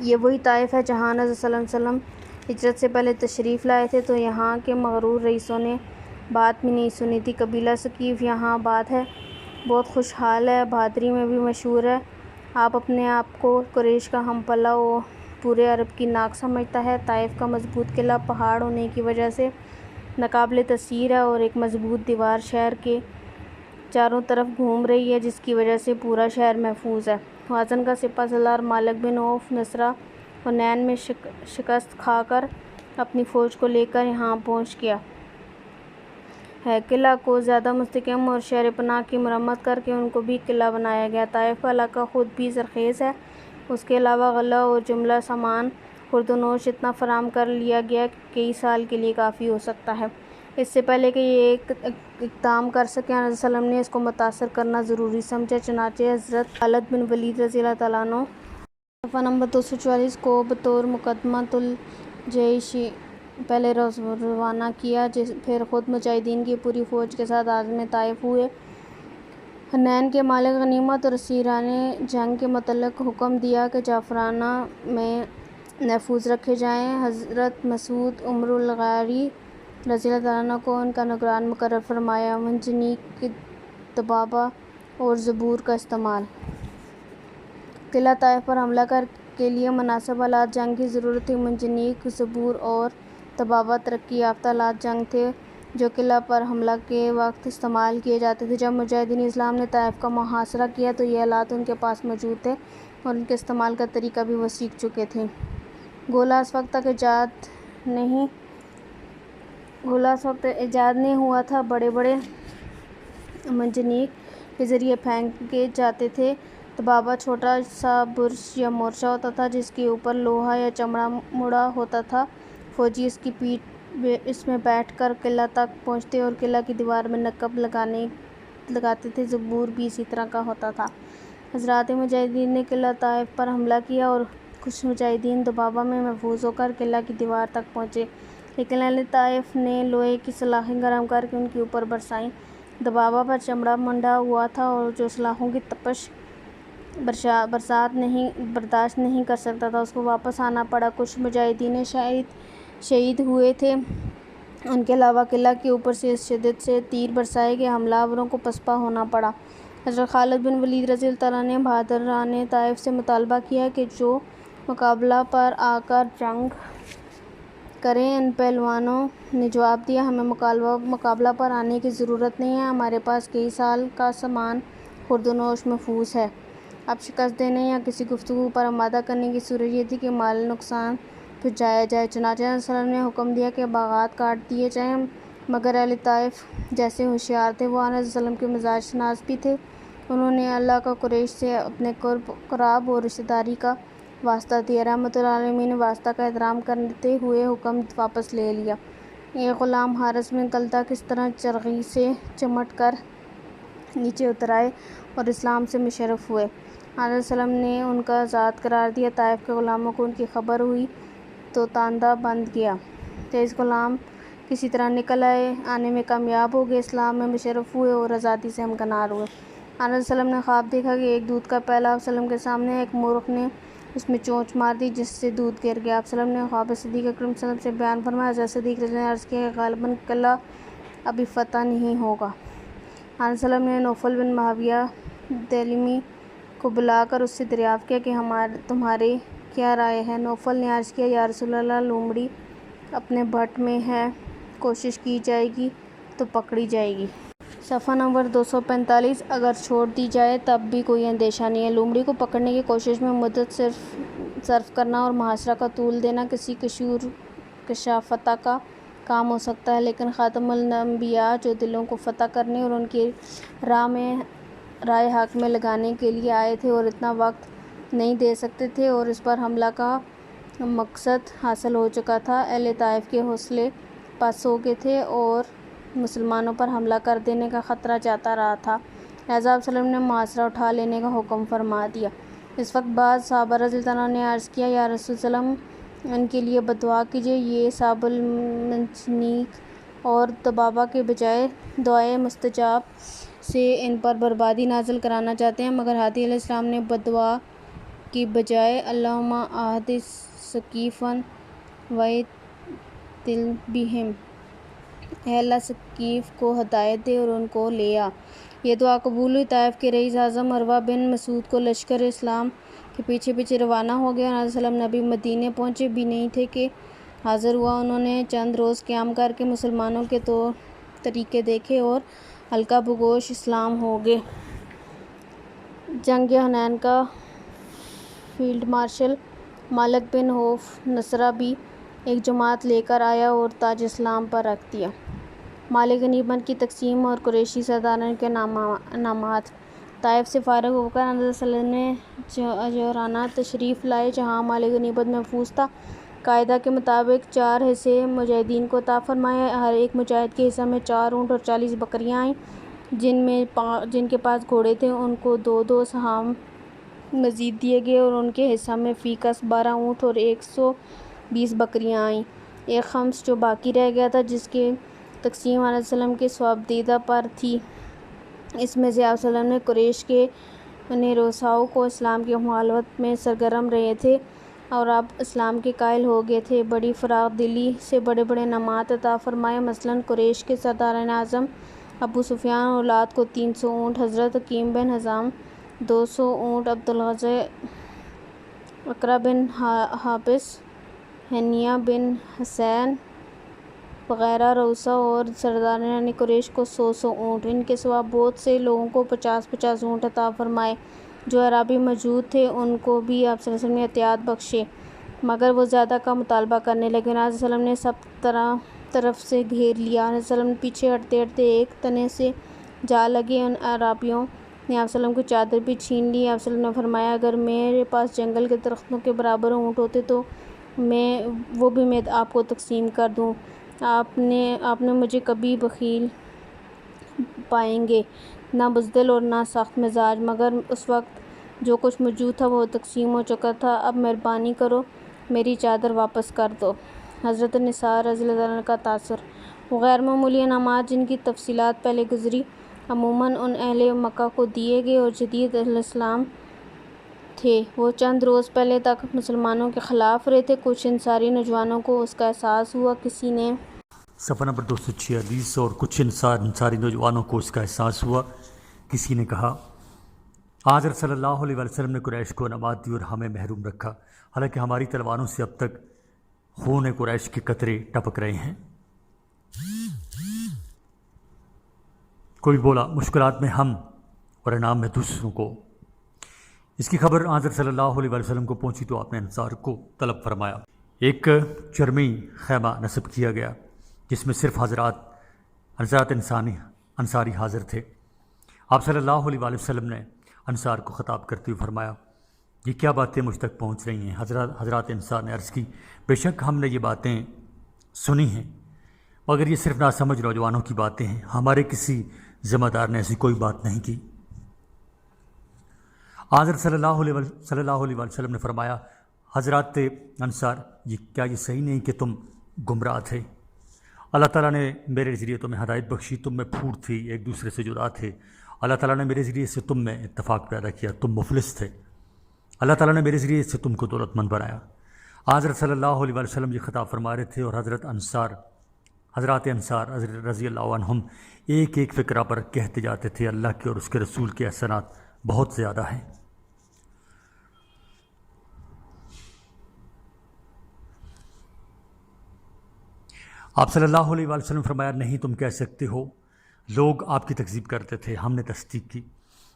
یہ وہی طائف ہے جہاں نبی صلی اللہ علیہ وسلم ہجرت سے پہلے تشریف لائے تھے، تو یہاں کے مغرور رئیسوں نے بات بھی نہیں سنی تھی۔ قبیلہ ثقیف یہاں آباد ہے، بہت خوشحال ہے، بہادری میں بھی مشہور ہے۔ آپ اپنے آپ کو قریش کا ہم پلہ و پورے عرب کی ناک سمجھتا ہے۔ طائف کا مضبوط قلعہ پہاڑ ہونے کی وجہ سے ناقابل تسخیر ہے اور ایک مضبوط دیوار شہر کے چاروں طرف گھوم رہی ہے، جس کی وجہ سے پورا شہر محفوظ ہے۔ حوازن کا سپہ سالار مالک بن عوف نصرہ حنین میں شکست کھا کر اپنی فوج کو لے کر یہاں پہنچ گیا ہے۔ قلعہ کو زیادہ مستحکم اور شہر پناہ کی مرمت کر کے ان کو بھی قلعہ بنایا گیا۔ طائف کا علاقہ خود بھی زرخیز ہے، اس کے علاوہ غلہ اور جملہ سامان خورد و نوش اتنا فراہم کر لیا گیا کہ کئی سال کے لیے کافی ہو سکتا ہے۔ اس سے پہلے کہ یہ ایک اقدام کر سکیں، آن صلی اللہ علیہ وسلم نے اس کو متاثر کرنا ضروری سمجھا۔ چنانچہ حضرت خالد بن ولید رضی اللہ تعالیٰ عنہ صفحہ نمبر 244 کو بطور مقدمۃ الجیش پہلے روانہ کیا، پھر خود مجاہدین کی پوری فوج کے ساتھ عازم طائف ہوئے۔ حنین کے مال غنیمت اور اسیران جنگ کے متعلق حکم دیا کہ جعفرانہ میں محفوظ رکھے جائیں۔ حضرت مسعود عمر الغاری رضی اللہ تعالیٰ عنہ کو ان کا نگران مقرر فرمایا۔ منجنیق، دبابہ اور زبور کا استعمال۔ قلعہ طائف پر حملہ کے لیے مناسب آلات جنگ کی ضرورت تھی۔ منجنیق، زبور اور دبابہ ترقی یافتہ آلات جنگ تھے جو قلعہ پر حملہ کے وقت استعمال کیے جاتے تھے۔ جب مجاہدین اسلام نے طائف کا محاصرہ کیا تو یہ آلات ان کے پاس موجود تھے اور ان کے استعمال کا طریقہ بھی وہ سیکھ چکے تھے۔ گولہ اس وقت تک ایجاد نہیں ہوا تھا۔ بڑے بڑے منجنیق کے ذریعے پھینکے جاتے تھے۔ دبابہ چھوٹا سا برش یا مورچہ ہوتا تھا جس کے اوپر لوہا یا چمڑا مڑا ہوتا تھا۔ فوجی اس میں بیٹھ کر قلعہ تک پہنچتے اور قلعہ کی دیوار میں نقب لگاتے تھے۔ زبور بھی اسی طرح کا ہوتا تھا۔ حضرات مجاہدین نے قلعہ طائف پر حملہ کیا اور کچھ مجاہدین دبابہ میں محفوظ ہو کر قلعہ کی دیوار تک پہنچے۔ لیکن اہل طائف نے لوہے کی سلاخیں گرم کر کے ان کے اوپر برسائیں۔ دبابہ پر چمڑا منڈا ہوا تھا اور جو سلاخوں کی تپش برداشت نہیں کر سکتا تھا اس کو واپس آنا پڑا۔ کچھ مجاہدین شہید ہوئے تھے، ان کے علاوہ قلعہ کے اوپر سے اس شدت سے تیر برسائے کہ حملہ آوروں کو پسپا ہونا پڑا۔ حضرت خالد بن ولید رضی اللہ عنہ نے بہادران طائف سے مطالبہ کیا کہ جو مقابلہ پر آ کر جنگ کریں۔ ان پہلوانوں نے جواب دیا، ہمیں مقابلہ پر آنے کی ضرورت نہیں ہے، ہمارے پاس کئی سال کا سامان خورد و نوش محفوظ ہے۔ اب شکست دینے یا کسی گفتگو پر آمادہ کرنے کی صورت یہ تھی کہ مال نقصان پہنچایا جائے۔ چنانچہ حضرت صلی اللہ علیہ وسلم نے حکم دیا کہ باغات کاٹ دیے جائیں، مگر اہل طائف جیسے ہوشیار تھے وہ آن حضرت صلی اللہ علیہ وسلم کے مزاج شناس بھی تھے۔ انہوں نے اللہ کا قریش سے اپنے قراب اور رشتہ داری کا واسطہ دیا۔ رحمت العالمین نے واسطہ کا احترام کرتے ہوئے حکم واپس لے لیا۔ ایک غلام حارث بن کلدہ کس طرح چرخی سے چمٹ کر نیچے اتر آئے اور اسلام سے مشرف ہوئے۔ حضرت صلی اللہ علیہ وسلم نے ان کا آزاد قرار دیا۔ طائف کے غلاموں کو ان کی خبر ہوئی تو تاندہ بند گیا۔ 23 غلام کسی طرح نکل آنے میں کامیاب ہو گئے، اسلام میں مشرف ہوئے اور آزادی سے ہمکنار ہوئے۔ حضرت صلی اللہ علیہ وسلم نے خواب دیکھا کہ ایک دودھ کا پیالہ آپ صلی اللہ علیہ وسلم کے سامنے ہے، ایک مورخ نے اس میں چونچ مار دی جس سے دودھ گر گیا۔ آپ صلی اللہ علیہ وسلم نے خواب صدیق اکرم صلی اللہ علیہ وسلم سے بیان فرمایا۔ حضرت صدیق رضی اللہ عنہ نے عرض کیا کہ غالباً قلعہ ابھی فتح نہیں ہوگا۔ حضرت صلی اللہ علیہ وسلم نے نوفل بن معاویہ دہلمی کو بلا کر اس سے دریافت کیا کہ تمہاری کیا رائے ہے؟ نوفل نے عرض کیا، یا رسول اللہ، لومڑی اپنے بھٹ میں ہے، کوشش کی جائے گی تو پکڑی جائے گی۔ صفحہ نمبر 245۔ اگر چھوڑ دی جائے تب بھی کوئی اندیشہ نہیں ہے۔ لومڑی کو پکڑنے کی کوشش میں مدت صرف کرنا اور محاصرہ کا طول دینا کسی کشافتہ کا کام ہو سکتا ہے، لیکن خاتم الانبیاء جو دلوں کو فتح کرنے اور ان کی رائے حق میں لگانے کے لیے آئے تھے اور اتنا وقت نہیں دے سکتے تھے اور اس پر حملہ کا مقصد حاصل ہو چکا تھا، اہل طائف کے حوصلے پست ہو گئے تھے اور مسلمانوں پر حملہ کر دینے کا خطرہ جاتا رہا تھا، لہٰذا آپ صلی اللہ علیہ وسلم نے محاصرہ اٹھا لینے کا حکم فرما دیا۔ اس وقت بعض صحابہ رضی اللہ عنہ نے عرض کیا، یا رسول اللہ صلی اللہ علیہ وسلم، ان کے لیے بددعا کیجیے، یہ صعب المنجنیق اور دبابہ کے بجائے دعائے مستجاب سے ان پر بربادی نازل کرانا چاہتے ہیں۔ مگر ہادی علیہ السلام نے بددعا کی بجائے اللہم اہد ثقیفا وَاطِّل بِہِم، اے اللہ ثقیف کو ہدایت دے اور ان کو لے آ۔ یہ دعا قبول ہوئی۔ طائف کے رئیس اعظم عروہ بن مسعود کو لشکر اسلام کے پیچھے پیچھے روانہ ہو گیا۔ حضرت صلی اللہ علیہ وسلم نبی مدینے پہنچے بھی نہیں تھے کہ حاضر ہوا۔ انہوں نے چند روز قیام کر کے مسلمانوں کے طور طریقے دیکھے اور ہلکا بگوش اسلام ہو گئے۔ جنگ حنین کا فیلڈ مارشل مالک بن عوف نصرہ بھی ایک جماعت لے کر آیا اور تاج اسلام پر رکھ دیا۔ مال غنیمت کی تقسیم اور قریشی سرداران کے انعامات۔ طائف سے فارغ ہو کر حضرت صلی اللہ علیہ وسلم نے جعرانہ تشریف لائے جہاں مال غنیمت محفوظ تھا۔ قاعدہ کے مطابق 4 حصے مجاہدین کو عطا فرمائے۔ ہر ایک مجاہد کے حصہ میں 4 اونٹ اور 40 بکریاں آئیں۔ جن کے پاس گھوڑے تھے ان کو 2 سہام مزید دیے گئے اور ان کے حصہ میں فی کس 12 اونٹ اور 120 بکریاں آئیں۔ ایک خمس جو باقی رہ گیا تھا جس کی تقسیم حضرت صلی اللہ علیہ وسلم کے صوابدیدہ پر تھی، اس میں سے آپ صلی اللہ علیہ وسلم نے قریش کے رؤساؤں کو اسلام کی مخالفت میں سرگرم رہے تھے اور اب اسلام کے قائل ہو گئے تھے، بڑی فراخ دلی سے بڑے بڑے انعامات عطا فرمائے۔ مثلاً قریش کے سرداران اعظم ابو سفیان اور اولاد کو 300 اونٹ، حضرت حکیم بن حزام 200 اونٹ، عبدالغزہ اقرع بن حابس، حنیہ بن حسین وغیرہ رؤسا اور سرداران قریش کو 100 اونٹ، ان کے سوا بہت سے لوگوں کو 50 اونٹ عطا فرمائے۔ جو اعرابی موجود تھے ان کو بھی آپ صلی اللہ علیہ وسلم نے احتیاط بخشے، مگر وہ زیادہ کا مطالبہ کرنے لگے۔ حضرت صلی اللہ علیہ وسلم نے سب طرف سے گھیر لیا۔ حضرت صلی اللہ علیہ وسلم پیچھے ہٹتے ہٹتے ایک تنے سے جا لگے۔ ان اعرابیوں نے آپ صلی اللہ علیہ وسلم کی چادر بھی چھین لی۔ آپ صلی اللہ علیہ وسلم نے فرمایا، اگر میرے پاس جنگل کے درختوں کے برابر اونٹ ہوتے تو وہ بھی میں آپ کو تقسیم کر دوں۔ آپ نے مجھے کبھی بخیل پائیں گے، نہ بزدل اور نہ سخت مزاج، مگر اس وقت جو کچھ موجود تھا وہ تقسیم ہو چکا تھا، اب مہربانی کرو میری چادر واپس کر دو۔ حضرت نساء رضی اللہ عنہ کا تاثر غیر معمولی انعامات جن کی تفصیلات پہلے گزری عموماً ان اہل مکہ کو دیے گئے اور جدید اہل اسلام تھے وہ چند روز پہلے تک مسلمانوں کے خلاف رہے تھے۔ کچھ انصاری نوجوانوں کو اس کا احساس ہوا، کسی نے صفحہ نمبر 246 اور کچھ انصاری نوجوانوں کو اس کا احساس ہوا، کسی نے کہا حضرت صلی اللہ علیہ وسلم نے قریش کو انعامات دی اور ہمیں محروم رکھا، حالانکہ ہماری تلواروں سے اب تک خون قریش کے قطرے ٹپک رہے ہیں۔ کوئی بولا مشکلات میں ہم اور انعام میں دوسروں کو۔ اس کی خبر حضرت صلی اللہ علیہ وسلم کو پہنچی تو آپ نے انصار کو طلب فرمایا۔ ایک چرمی خیمہ نصب کیا گیا جس میں صرف حضرات انصاری حاضر تھے۔ آپ صلی اللہ علیہ وسلم نے انصار کو خطاب کرتے ہوئے فرمایا یہ کیا باتیں مجھ تک پہنچ رہی ہیں؟ حضرات انصار نے عرض کی بے شک ہم نے یہ باتیں سنی ہیں مگر یہ صرف ناسمجھ نوجوانوں کی باتیں ہیں، ہمارے کسی ذمہ دار نے ایسی کوئی بات نہیں کی۔ حضرت صلی اللہ علیہ وسلم نے فرمایا حضرات انصار کیا یہ صحیح نہیں کہ تم گمراہ تھے؟ اللہ تعالیٰ نے میرے ذریعے تمہیں ہدایت بخشی، تم میں پھوٹ تھی، ایک دوسرے سے جدا تھے، اللہ تعالیٰ نے میرے ذریعے سے تم میں اتفاق پیدا کیا، تم مفلس تھے، اللہ تعالیٰ نے میرے ذریعے سے تم کو دولت مند بنایا۔ حضرت صلی اللہ علیہ وسلم یہ خطاب فرما رہے تھے اور حضرات انصار رضی اللہ عنہم ایک ایک فقرہ پر کہتے جاتے تھے اللہ کے اور اس کے رسول کے احسانات بہت زیادہ ہیں۔ آپ صلی اللہ علیہ وسلم نے فرمایا نہیں تم کہہ سکتے ہو، لوگ آپ کی تکذیب کرتے تھے، ہم نے تصدیق کی،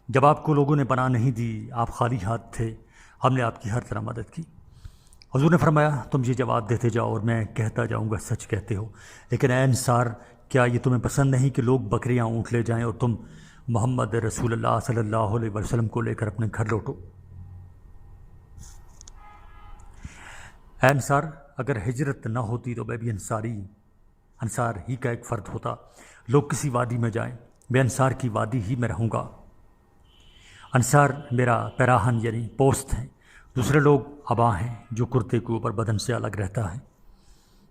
جب آپ کو لوگوں نے پناہ نہیں دی آپ خالی ہاتھ تھے، ہم نے آپ کی ہر طرح مدد کی۔ حضور نے فرمایا تم یہ جواب دیتے جاؤ اور میں کہتا جاؤں گا سچ کہتے ہو، لیکن اے انصار کیا یہ تمہیں پسند نہیں کہ لوگ بکریاں اونٹ لے جائیں اور تم محمد رسول اللہ صلی اللہ علیہ وسلم کو لے کر اپنے گھر لوٹو؟ اے انصار اگر ہجرت نہ ہوتی تو میں بھی انصار ہی کا ایک فرد ہوتا، لوگ کسی وادی میں جائیں میں انصار کی وادی ہی میں رہوں گا۔ انصار میرا پیراہن یعنی پوست ہیں، دوسرے لوگ ابا ہیں جو کرتے کے اوپر بدن سے الگ رہتا ہے۔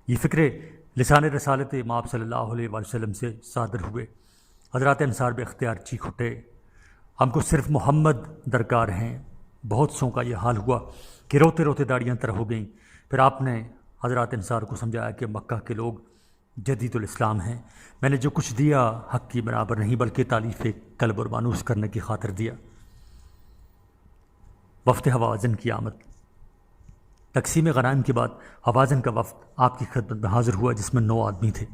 یہ فکرے لسان رسالت امام صلی اللہ علیہ وسلم سے صادر ہوئے۔ حضرات انصار بے اختیار چیخ اٹھے ہم کو صرف محمد درکار ہیں۔ بہت سوں کا یہ حال ہوا کہ روتے روتے داڑیاں تر ہو گئیں۔ پھر آپ نے حضرات انصار کو سمجھایا کہ مکہ کے لوگ جدید الاسلام ہیں، میں نے جو کچھ دیا حق کی برابر نہیں بلکہ تالیف قلب اور مانوس کرنے کی خاطر دیا۔ وفد حوازن کی آمد۔ تقسیم غنائم کے بعد حوازن کا وفد آپ کی خدمت میں حاضر ہوا جس میں 9 آدمی تھے۔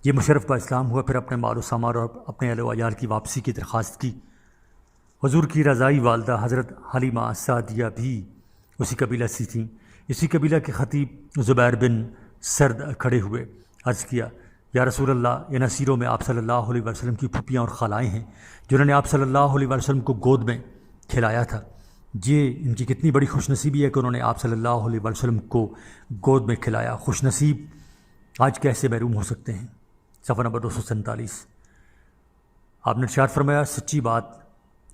یہ مشرف با اسلام ہوا، پھر اپنے مال و سامان اور اپنے اہل و عیال کی واپسی کی درخواست کی۔ حضور کی رضائی والدہ حضرت حلیمہ سعدیہ بھی اسی قبیلہ سے تھیں۔ اسی قبیلہ کے خطیب زبیر بن سرد کھڑے ہوئے، عرض کیا یا رسول اللہ ان اسیروں میں آپ صلی اللہ علیہ وسلم کی پھوپھیاں اور خالائیں ہیں جنہوں نے آپ صلی اللہ علیہ وسلم کو گود میں کھلایا تھا۔ یہ ان کی کتنی بڑی خوش نصیبی ہے کہ انہوں نے آپ صلی اللہ علیہ وسلم کو گود میں کھلایا، خوش نصیب آج کیسے محروم ہو سکتے ہیں؟ صفحہ نمبر 247۔ آپ نے ارشاد فرمایا سچی بات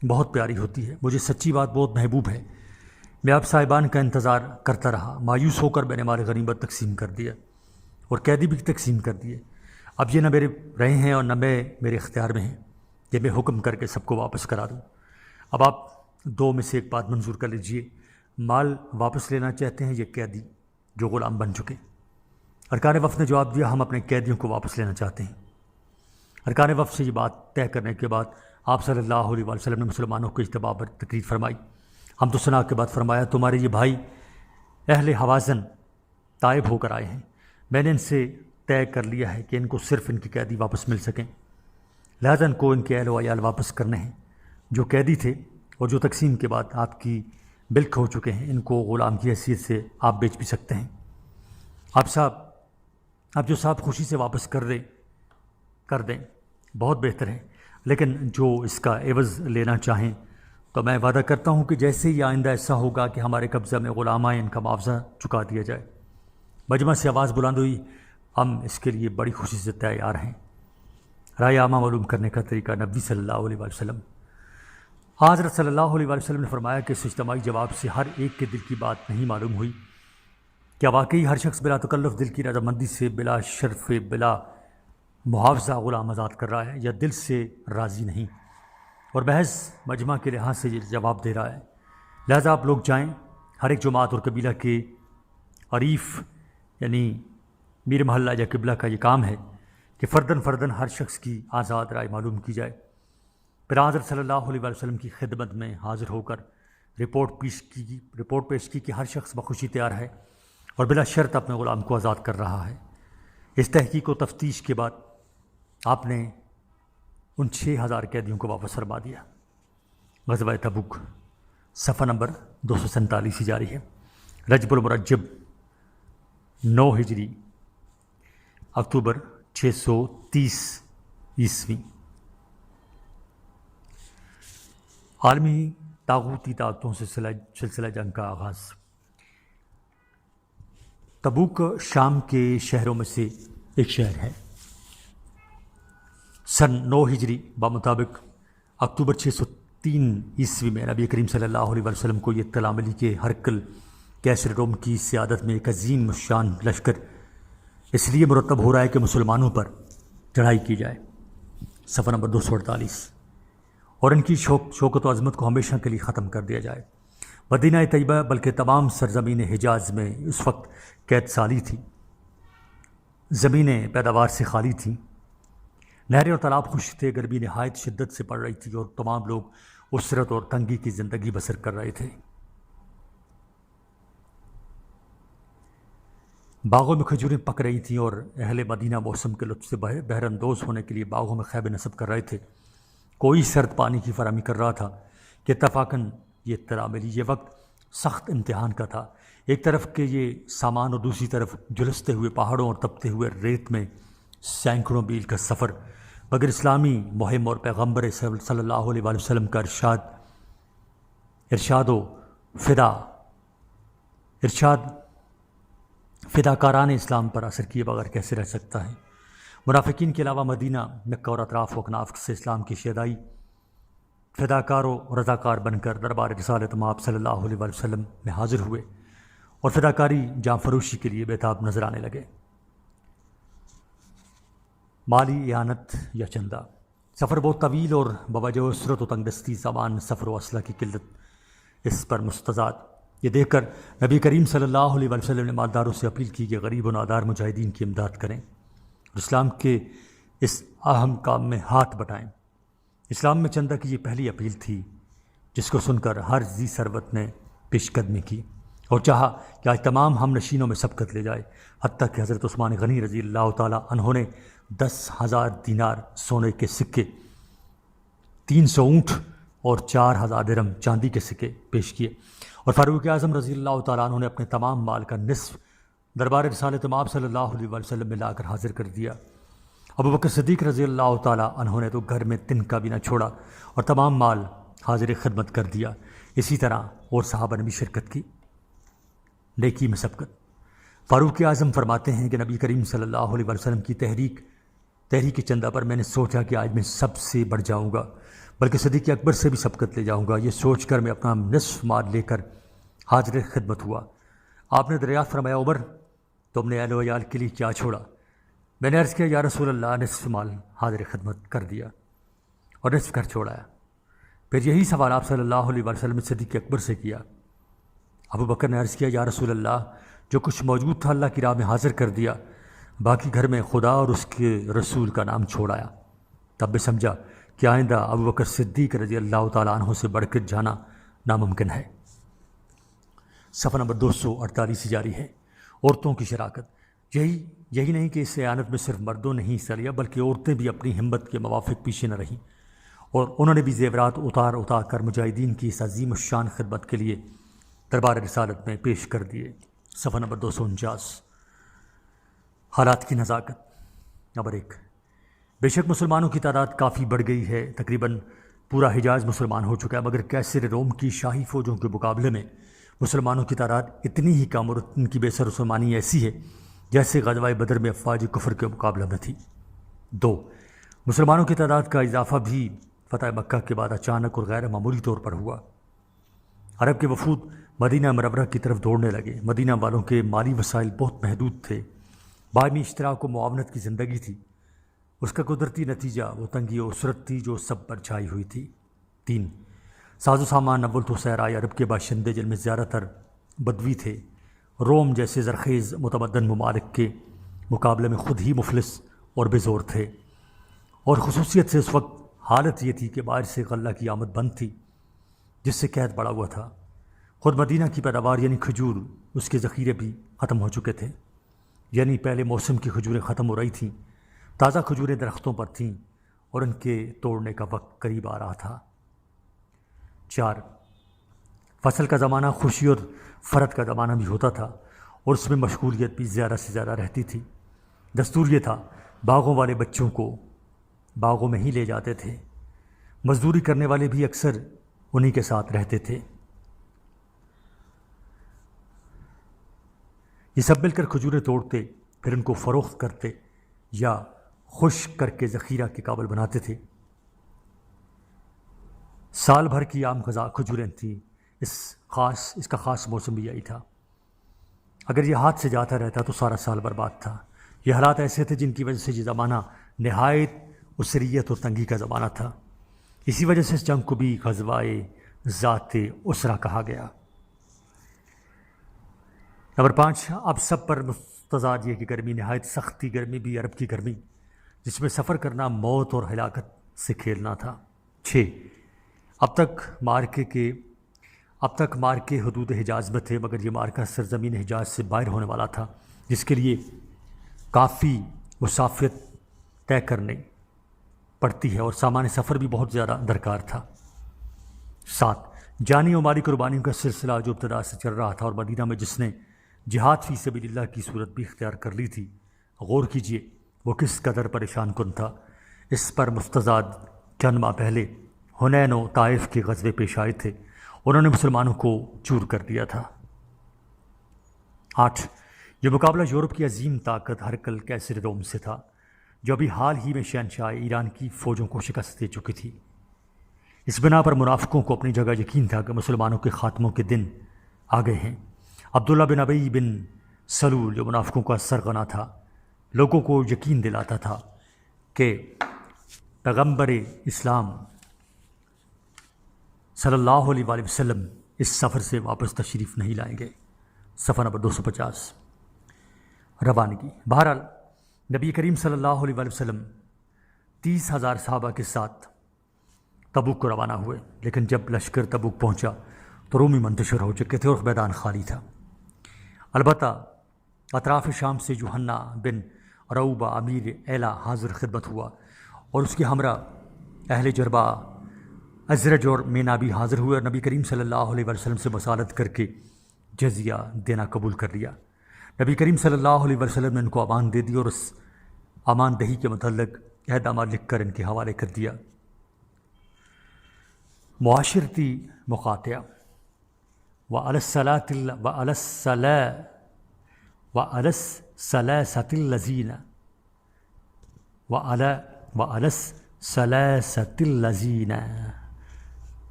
بہت پیاری ہوتی ہے، مجھے سچی بات بہت محبوب ہے۔ میں آپ صاحبان کا انتظار کرتا رہا، مایوس ہو کر میں نے مال غنیمت تقسیم کر دیا اور قیدی بھی تقسیم کر دیے۔ اب یہ نہ میرے رہے ہیں اور نہ میرے اختیار میں ہیں کہ میں حکم کر کے سب کو واپس کرا دوں۔ اب آپ 2 میں سے ایک بات منظور کر لیجئے، مال واپس لینا چاہتے ہیں یہ قیدی جو غلام بن چکے؟ ارکان وفد نے جواب دیا ہم اپنے قیدیوں کو واپس لینا چاہتے ہیں۔ ارکان وفد سے یہ بات طے کرنے کے بعد آپ صلی اللہ علیہ وسلم نے مسلمانوں کو اجتماع پر تقریر فرمائی۔ ہم تو سنا کے بعد فرمایا تمہارے یہ بھائی اہل حوازن طائب ہو کر آئے ہیں، میں نے ان سے طے کر لیا ہے کہ ان کو صرف ان کی قیدی واپس مل سکیں، لہذا ان کو ان کے اہل و عیال واپس کرنے ہیں جو قیدی تھے اور جو تقسیم کے بعد آپ کی ملک ہو چکے ہیں، ان کو غلام کی حیثیت سے آپ بیچ بھی سکتے ہیں۔ آپ جو صاحب خوشی سے واپس کر دیں بہت بہتر ہے، لیکن جو اس کا عوض لینا چاہیں تو میں وعدہ کرتا ہوں کہ جیسے ہی آئندہ ایسا ہوگا کہ ہمارے قبضہ میں غلام آئیں ان کا معاوضہ چکا دیا جائے۔ مجمع سے آواز بلند ہوئی ہم اس کے لیے بڑی خوشی سے تیار ہیں۔ رائے عامہ معلوم کرنے کا طریقہ نبی صلی اللہ علیہ وسلم۔ حضرت صلی اللہ علیہ وسلم نے فرمایا کہ اس اجتماعی جواب سے ہر ایک کے دل کی بات نہیں معلوم ہوئی کیا واقعی ہر شخص بلا تکلف دل کی رضامندی سے بلا شرف بلا محافظہ غلام آزاد کر رہا ہے، یا دل سے راضی نہیں؟ اور محض مجمع کے لحاظ سے یہ جواب دے رہا ہے۔ لہذا آپ لوگ جائیں، ہر ایک جماعت اور قبیلہ کے عریف یعنی میر محلہ یا قبلہ کا یہ کام ہے کہ فرداً ہر شخص کی آزاد رائے معلوم کی جائے۔ پھر حضرت صلی اللہ علیہ وسلم کی خدمت میں حاضر ہو کر رپورٹ پیش کی کہ ہر شخص بخوشی تیار ہے اور بلا شرط اپنے غلام کو آزاد کر رہا ہے۔ اس تحقیق و تفتیش کے بعد آپ نے ان 6000 قیدیوں کو واپس فرما دیا۔ غزوہ تبوک، صفحہ نمبر 247 ہی جاری ہے۔ رجب المرجب 9 ہجری، اکتوبر 630 عیسوی۔ عالمی طاغوتی طاقتوں سے سلسلہ جنگ کا آغاز۔ تبوک شام کے شہروں میں سے ایک شہر ہے۔ سن 9 ہجری بمطابق اکتوبر 603 عیسوی میں نبی کریم صلی اللہ علیہ وسلم کو یہ اطلاع ملی کہ ہرقل قیصر روم کی سیادت میں ایک عظیم الشان لشکر اس لیے مرتب ہو رہا ہے کہ مسلمانوں پر چڑھائی کی جائے۔ صفحہ نمبر 248۔ اور ان کی شوکت و عظمت کو ہمیشہ کے لیے ختم کر دیا جائے۔ مدینہ طیبہ بلکہ تمام سرزمین حجاز میں اس وقت قید سالی تھی، زمینیں پیداوار سے خالی تھیں، نہریں اور تالاب خشک تھے، گرمی نہایت شدت سے پڑ رہی تھی اور تمام لوگ اسرت اور تنگی کی زندگی بسر کر رہے تھے۔ باغوں میں کھجوریں پک رہی تھیں اور اہل مدینہ موسم کے لطف سے بہر اندوز ہونے کے لیے باغوں میں خیمے نصب کر رہے تھے۔ کوئی سرد پانی کی فراہمی کر رہا تھا کہ اتفاقاً یہ اطلاع ملی۔ یہ وقت سخت امتحان کا تھا، ایک طرف کہ یہ سامان اور دوسری طرف جھلستے ہوئے پہاڑوں اور تپتے ہوئے ریت میں سینکڑوں میل کا سفر، مگر اسلامی مہم اور پیغمبر صلی اللہ علیہ وآلہ وسلم کا ارشاد فداکاران اسلام پر اثر کیے بغیر کیسے رہ سکتا ہے؟ منافقین کے علاوہ مدینہ، مکہ اور اطراف و اکناف سے اسلام کی شیدائی فداکار و رضاکار بن کر دربار رسالت مآب صلی اللہ علیہ وآلہ وسلم میں حاضر ہوئے اور فداکاری جاں فروشی کے لیے بیتاب نظر آنے لگے۔ مالی اعانت یا چندہ۔ سفر بہت طویل اور بوجہ اسرت و تنگ دستی، سامان، سفر و اسلحہ کی قلت اس پر مستضاد۔ یہ دیکھ کر نبی کریم صلی اللہ علیہ وآلہ وسلم نے مالداروں سے اپیل کی کہ غریب و نادار مجاہدین کی امداد کریں اور اسلام کے اس اہم کام میں ہاتھ بٹائیں۔ اسلام میں چندہ کی یہ پہلی اپیل تھی جس کو سن کر ہر ذی ثروت نے پیش قدمی کی اور چاہا کہ آج تمام ہم نشینوں میں سبقت لے جائے، حتیٰ کہ حضرت عثمان غنی رضی اللہ تعالیٰ عنہ نے 10,000 دینار سونے کے سکے، 300 اونٹ اور 4,000 درہم چاندی کے سکے پیش کیے، اور فاروق اعظم رضی اللہ تعالیٰ عنہ نے اپنے تمام مال کا نصف دربار رسالت مآب صلی اللہ علیہ وآلہ وسلم میں لا کر حاضر کر دیا۔ ابو بکر صدیق رضی اللہ تعالیٰ عنہ نے تو گھر میں تنکا بھی نہ چھوڑا اور تمام مال حاضر خدمت کر دیا۔ اسی طرح اور صحابہ نے بھی شرکت کی، نیکی میں سبقت۔ فاروق اعظم فرماتے ہیں کہ نبی کریم صلی اللہ علیہ وسلم کی تحریک چندہ پر میں نے سوچا کہ آج میں سب سے بڑھ جاؤں گا، بلکہ صدیق اکبر سے بھی سبقت لے جاؤں گا۔ یہ سوچ کر میں اپنا نصف مال لے کر حاضر خدمت ہوا۔ آپ نے دریافت فرمایا، عمر تم نے اہل و عیال کے لیے کیا چھوڑا؟ میں نے عرض کیا، یا رسول اللہ، نصف مال حاضر خدمت کر دیا اور نصف گھر چھوڑایا۔ پھر یہی سوال آپ صلی اللہ علیہ وسلم نے صدیق اکبر سے کیا۔ ابو بکر نے عرض کیا، یا رسول اللہ، جو کچھ موجود تھا اللہ کی راہ میں حاضر کر دیا، باقی گھر میں خدا اور اس کے رسول کا نام چھوڑایا۔ تب میں سمجھا کہ آئندہ ابو بکر صدیق رضی اللہ تعالیٰ عنہ سے بڑھ کر جانا ناممکن ہے۔ صفحہ نمبر 248 جاری ہے۔ عورتوں کی شراکت۔ یہی نہیں کہ اس اعانت میں صرف مردوں نے ہی حصہ لیا، بلکہ عورتیں بھی اپنی ہمت کے موافق پیچھے نہ رہیں اور انہوں نے بھی زیورات اتار کر مجاہدین کی اس عظیم الشان خدمت کے لیے دربار رسالت میں پیش کر دیے۔ صفحہ نمبر 249۔ حالات کی نزاکت۔ نمبر 1، بے شک مسلمانوں کی تعداد کافی بڑھ گئی ہے، تقریباً پورا حجاز مسلمان ہو چکا ہے، مگر قیصر روم کی شاہی فوجوں کے مقابلے میں مسلمانوں کی تعداد اتنی ہی کم اور ان کی بے سر و سامانی ایسی ہے جیسے غزوہ بدر میں افواج کفر کے مقابلہ میں تھی۔ 2، مسلمانوں کی تعداد کا اضافہ بھی فتح مکہ کے بعد اچانک اور غیر معمولی طور پر ہوا۔ عرب کے وفود مدینہ منورہ کی طرف دوڑنے لگے۔ مدینہ والوں کے مالی وسائل بہت محدود تھے، باہمی اشتراک و معاونت کی زندگی تھی۔ اس کا قدرتی نتیجہ وہ تنگی و اسرت تھی جو سب پر چھائی ہوئی تھی۔ 3 ساز و سامان اول تو صحرائے عرب کے باشندے، جن میں زیادہ تر بدوی تھے، روم جیسے زرخیز متمدن ممالک کے مقابلے میں خود ہی مفلس اور بے زور تھے، اور خصوصیت سے اس وقت حالت یہ تھی کہ باہر سے غلہ کی آمد بند تھی، جس سے قحط بڑھا ہوا تھا۔ خود مدینہ کی پیداوار یعنی کھجور، اس کے ذخیرے بھی ختم ہو چکے تھے، یعنی پہلے موسم کی کھجوریں ختم ہو رہی تھیں، تازہ کھجوریں درختوں پر تھیں اور ان کے توڑنے کا وقت قریب آ رہا تھا۔ 4 فصل کا زمانہ خوشی اور فرحت کا زمانہ بھی ہوتا تھا، اور اس میں مشغولیت بھی زیادہ سے زیادہ رہتی تھی۔ دستور یہ تھا باغوں والے بچوں کو باغوں میں ہی لے جاتے تھے، مزدوری کرنے والے بھی اکثر انہی کے ساتھ رہتے تھے۔ یہ سب مل کر کھجوریں توڑتے، پھر ان کو فروخت کرتے یا خشک کر کے ذخیرہ کے قابل بناتے تھے۔ سال بھر کی عام غذا کھجوریں تھیں، اس کا خاص موسم بھی یہی تھا۔ اگر یہ ہاتھ سے جاتا رہتا تو سارا سال برباد تھا۔ یہ حالات ایسے تھے جن کی وجہ سے یہ زمانہ نہایت اسریت اور تنگی کا زمانہ تھا۔ اسی وجہ سے اس جنگ کو بھی غزوہ ذات اسرہ کہا گیا۔ نمبر 5 اب سب پر مفتضاد یہ کہ گرمی، نہایت سختی گرمی بھی عرب کی گرمی، جس میں سفر کرنا موت اور ہلاکت سے کھیلنا تھا۔ 6 اب تک مارکے حدود حجاز میں تھے، مگر یہ مارکہ سرزمین حجاز سے باہر ہونے والا تھا، جس کے لیے کافی مسافت طے کرنی پڑتی ہے اور سامان سفر بھی بہت زیادہ درکار تھا۔ 7 جانی و مالی قربانیوں کا سلسلہ جو ابتدا سے چل رہا تھا، اور مدینہ میں جس نے جہاد فی سبیل اللہ کی صورت بھی اختیار کر لی تھی، غور کیجئے وہ کس قدر پریشان کن تھا۔ اس پر مفتضاد چند ماہ پہلے حنین و طائف کے غزوے پیش آئے تھے، انہوں نے مسلمانوں کو چور کر دیا تھا۔ 8 یہ مقابلہ یورپ کی عظیم طاقت ہرقل قیصر روم سے تھا، جو ابھی حال ہی میں شہنشاہ ایران کی فوجوں کو شکست دے چکی تھی۔ اس بنا پر منافقوں کو اپنی جگہ یقین تھا کہ مسلمانوں کے خاتموں کے دن آ گئے ہیں۔ عبداللہ بن ابی بن سلول جو منافقوں کا سرغنہ تھا، لوگوں کو یقین دلاتا تھا کہ پیغمبر اسلام صلی اللہ علیہ وآلہ وسلم اس سفر سے واپس تشریف نہیں لائیں گے۔ صفحہ نمبر 250 روانگی۔ بہرحال نبی کریم صلی اللہ علیہ وآلہ وسلم 30,000 صحابہ کے ساتھ تبوک کو روانہ ہوئے، لیکن جب لشکر تبوک پہنچا تو رومی منتشر ہو چکے تھے اور میدان خالی تھا۔ البتہ اطراف شام سے یوحنا بن روبہ امیر ایلا حاضر خدمت ہوا، اور اس کے ہمراہ اہل جربہ ازرج اور مینا بھی حاضر ہوئے، اور نبی کریم صلی اللہ علیہ وسلم سے مسالت کر کے جزیہ دینا قبول کر لیا۔ نبی کریم صلی اللہ علیہ وسلم نے ان کو امان دے دی اور اس امان دہی کے متعلق عہد نامہ لکھ کر ان کے حوالے کر دیا۔ معاشرتی مقاطعہ وعلی الثلاثة الذين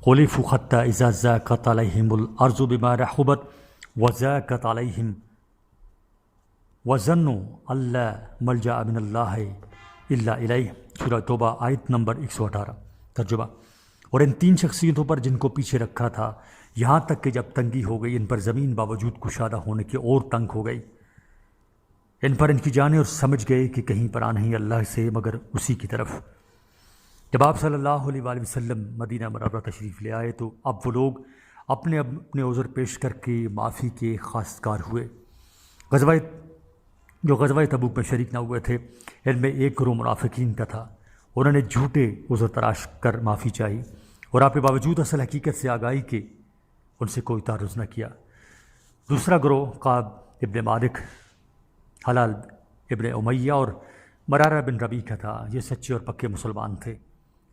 خلفوا حتى إذا ضاقت عليهم الأرض بما رحبت وضاقت عليهم وظنوا أن لا ملجأ من الله إلا إليه۔ سورہ توبہ آیت نمبر 118۔ ترجمہ۔ اور ان 3 شخصیتوں پر جن کو پیچھے رکھا تھا، یہاں تک کہ جب تنگی ہو گئی ان پر زمین باوجود کشادہ ہونے کے اور تنگ ہو گئی، ان پر ان کی جانیں، اور سمجھ گئے کہ کہیں پناہ نہیں اللہ سے مگر اسی کی طرف۔ جب آپ صلی اللہ علیہ وآلہ وسلم مدینہ منورہ تشریف لے آئے تو اب وہ لوگ اپنے عذر پیش کر کے معافی کے خواستگار ہوئے۔ غزوہ تبوک میں شریک نہ ہوئے تھے، ان میں ایک گروہ منافقین کا تھا، انہوں نے جھوٹے عذر تراش کر معافی چاہی، اور آپ نے باوجود اصل حقیقت سے آگاہی کے ان سے کوئی تعرض نہ کیا۔ دوسرا گروہ قعب ابن مالک، حلال ابن امیہ اور مرارہ بن ربیع کا تھا۔ یہ سچے اور پکے مسلمان تھے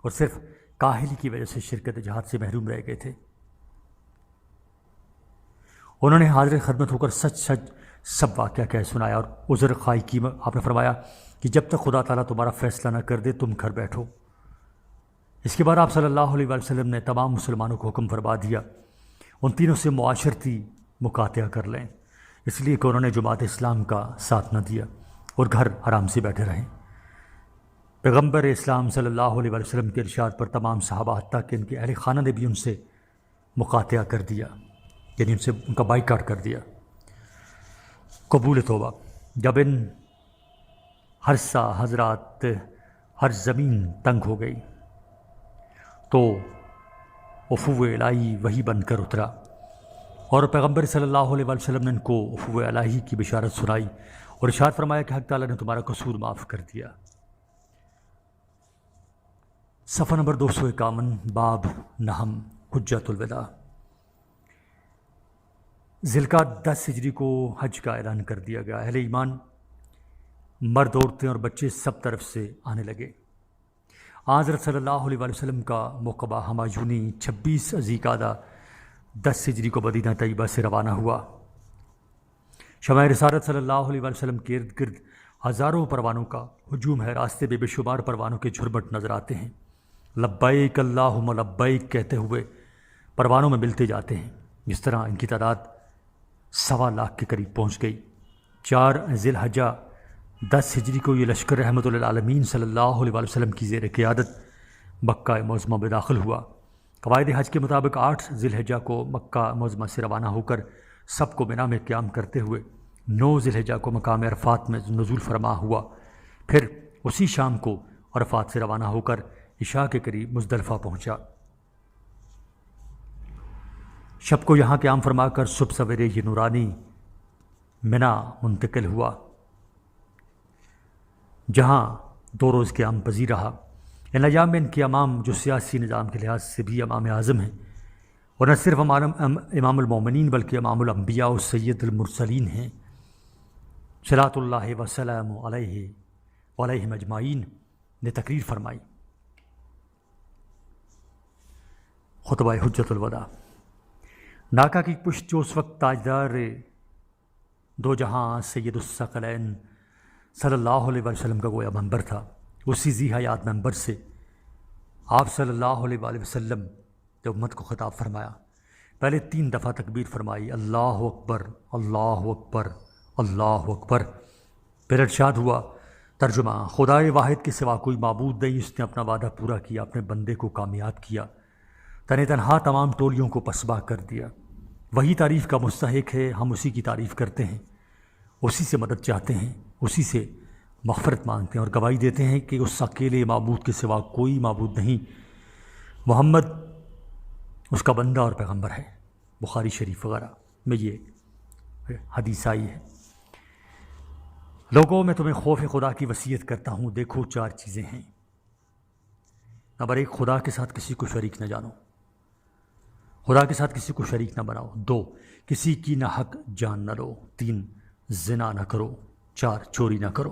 اور صرف کاہلی کی وجہ سے شرکت جہاد سے محروم رہ گئے تھے۔ انہوں نے حاضر خدمت ہو کر سچ سب واقعہ کہہ سنایا اور عذر خواہی کی۔ آپ نے فرمایا کہ جب تک خدا تعالیٰ تمہارا فیصلہ نہ کر دے تم گھر بیٹھو۔ اس کے بعد آپ صلی اللہ علیہ وسلم نے تمام مسلمانوں کو حکم فرما دیا ان تینوں سے معاشرتی مقاطعہ کر لیں، اس لیے کہ انہوں نے جماعت اسلام کا ساتھ نہ دیا اور گھر آرام سے بیٹھے رہیں۔ پیغمبر اسلام صلی اللہ علیہ وسلم کے ارشاد پر تمام صحابہ حتیٰ کہ ان کے اہل خانہ نے بھی ان سے مقاطعہ کر دیا، یعنی ان کا بائیکاٹ کر دیا۔ قبول توبہ، جب ان حرسہ حضرات ہر زمین تنگ ہو گئی تو عفو الہی وہی بن کر اترا، اور پیغمبر صلی اللہ علیہ وسلم نے ان کو عفو الہی کی بشارت سنائی اور ارشاد فرمایا کہ حق تعالیٰ نے تمہارا قصور معاف کر دیا۔ صفحہ نمبر 251، باب نہم حجۃ الوداع۔ ذی القعدہ 10 ہجری کو حج کا اعلان کر دیا گیا۔ اہل ایمان، مرد، عورتیں اور بچے سب طرف سے آنے لگے۔ حضرت صلی اللہ علیہ وسلم کا موقبہ ہمایونی 26 ذی القعدہ 10 ہجری کو مدینہ طیبہ سے روانہ ہوا۔ شمع رسالت صلی اللہ علیہ وسلم کے ارد گرد ہزاروں پروانوں کا ہجوم ہے۔ راستے بے شمار پروانوں کے جھرمٹ نظر آتے ہیں، لبیک اللہم لبیک کہتے ہوئے پروانوں میں ملتے جاتے ہیں۔ اس طرح ان کی تعداد 1.25 لاکھ کے قریب پہنچ گئی۔ 4 ذی الحجہ 10 ہجری کو یہ لشکر رحمۃ للعالمین صلی اللہ علیہ وسلم کی زیر قیادت مکہ معظمہ میں داخل ہوا۔ قواعد حج کے مطابق 8 ذی الحجہ کو مکہ معظمہ سے روانہ ہو کر سب کو مینا میں قیام کرتے ہوئے 9 ذی الحجہ کو مقام عرفات میں نزول فرما ہوا۔ پھر اسی شام کو عرفات سے روانہ ہو کر عشاء کے قریب مزدلفہ پہنچا۔ شب کو یہاں قیام فرما کر صبح سویرے یہ نورانی منا منتقل ہوا، جہاں 2 روز قیام پذیر رہا۔ ان ایام میں ان کے امام جو سیاسی نظام کے لحاظ سے بھی امام اعظم ہیں، اور نہ صرف امام المومنین بلکہ امام الانبیاء و سید المرسلین ہیں، صلاۃ اللہ وسلام علیہ وعلیہم اجمعین، نے تقریر فرمائی۔ خطبہ حجۃ الوداع۔ ناکا کی پشت جو اس وقت تاجدار دو جہاں سید الثقلین صلی اللہ علیہ وسلم کا گویا منبر تھا، اسی ذی حیات منبر سے آپ صلی اللہ علیہ وآلہ وسلم نے امت کو خطاب فرمایا۔ پہلے 3 دفعہ تکبیر فرمائی، اللہ اکبر اللہ اکبر اللہ اکبر۔ پھر ارشاد ہوا، ترجمہ: خدائے واحد کے سوا کوئی معبود نہیں، اس نے اپنا وعدہ پورا کیا، اپنے بندے کو کامیاب کیا، تنہا تمام ٹولیوں کو پسبا کر دیا۔ وہی تعریف کا مستحق ہے، ہم اسی کی تعریف کرتے ہیں، اسی سے مدد چاہتے ہیں، اسی سے مغفرت مانگتے ہیں اور گواہی دیتے ہیں کہ اس اکیلے معبود کے سوا کوئی معبود نہیں، محمد اس کا بندہ اور پیغمبر ہے۔ بخاری شریف وغیرہ میں یہ حدیث آئی ہے۔ لوگوں، میں تمہیں خوف خدا کی وصیت کرتا ہوں، دیکھو 4 چیزیں ہیں۔ نمبر 1، خدا کے ساتھ کسی کو شریک نہ جانو، خدا کے ساتھ کسی کو شریک نہ بناؤ۔ 2، کسی کی نہ حق جان نہ لو۔ 3، زنا نہ کرو۔ 4، چوری نہ کرو۔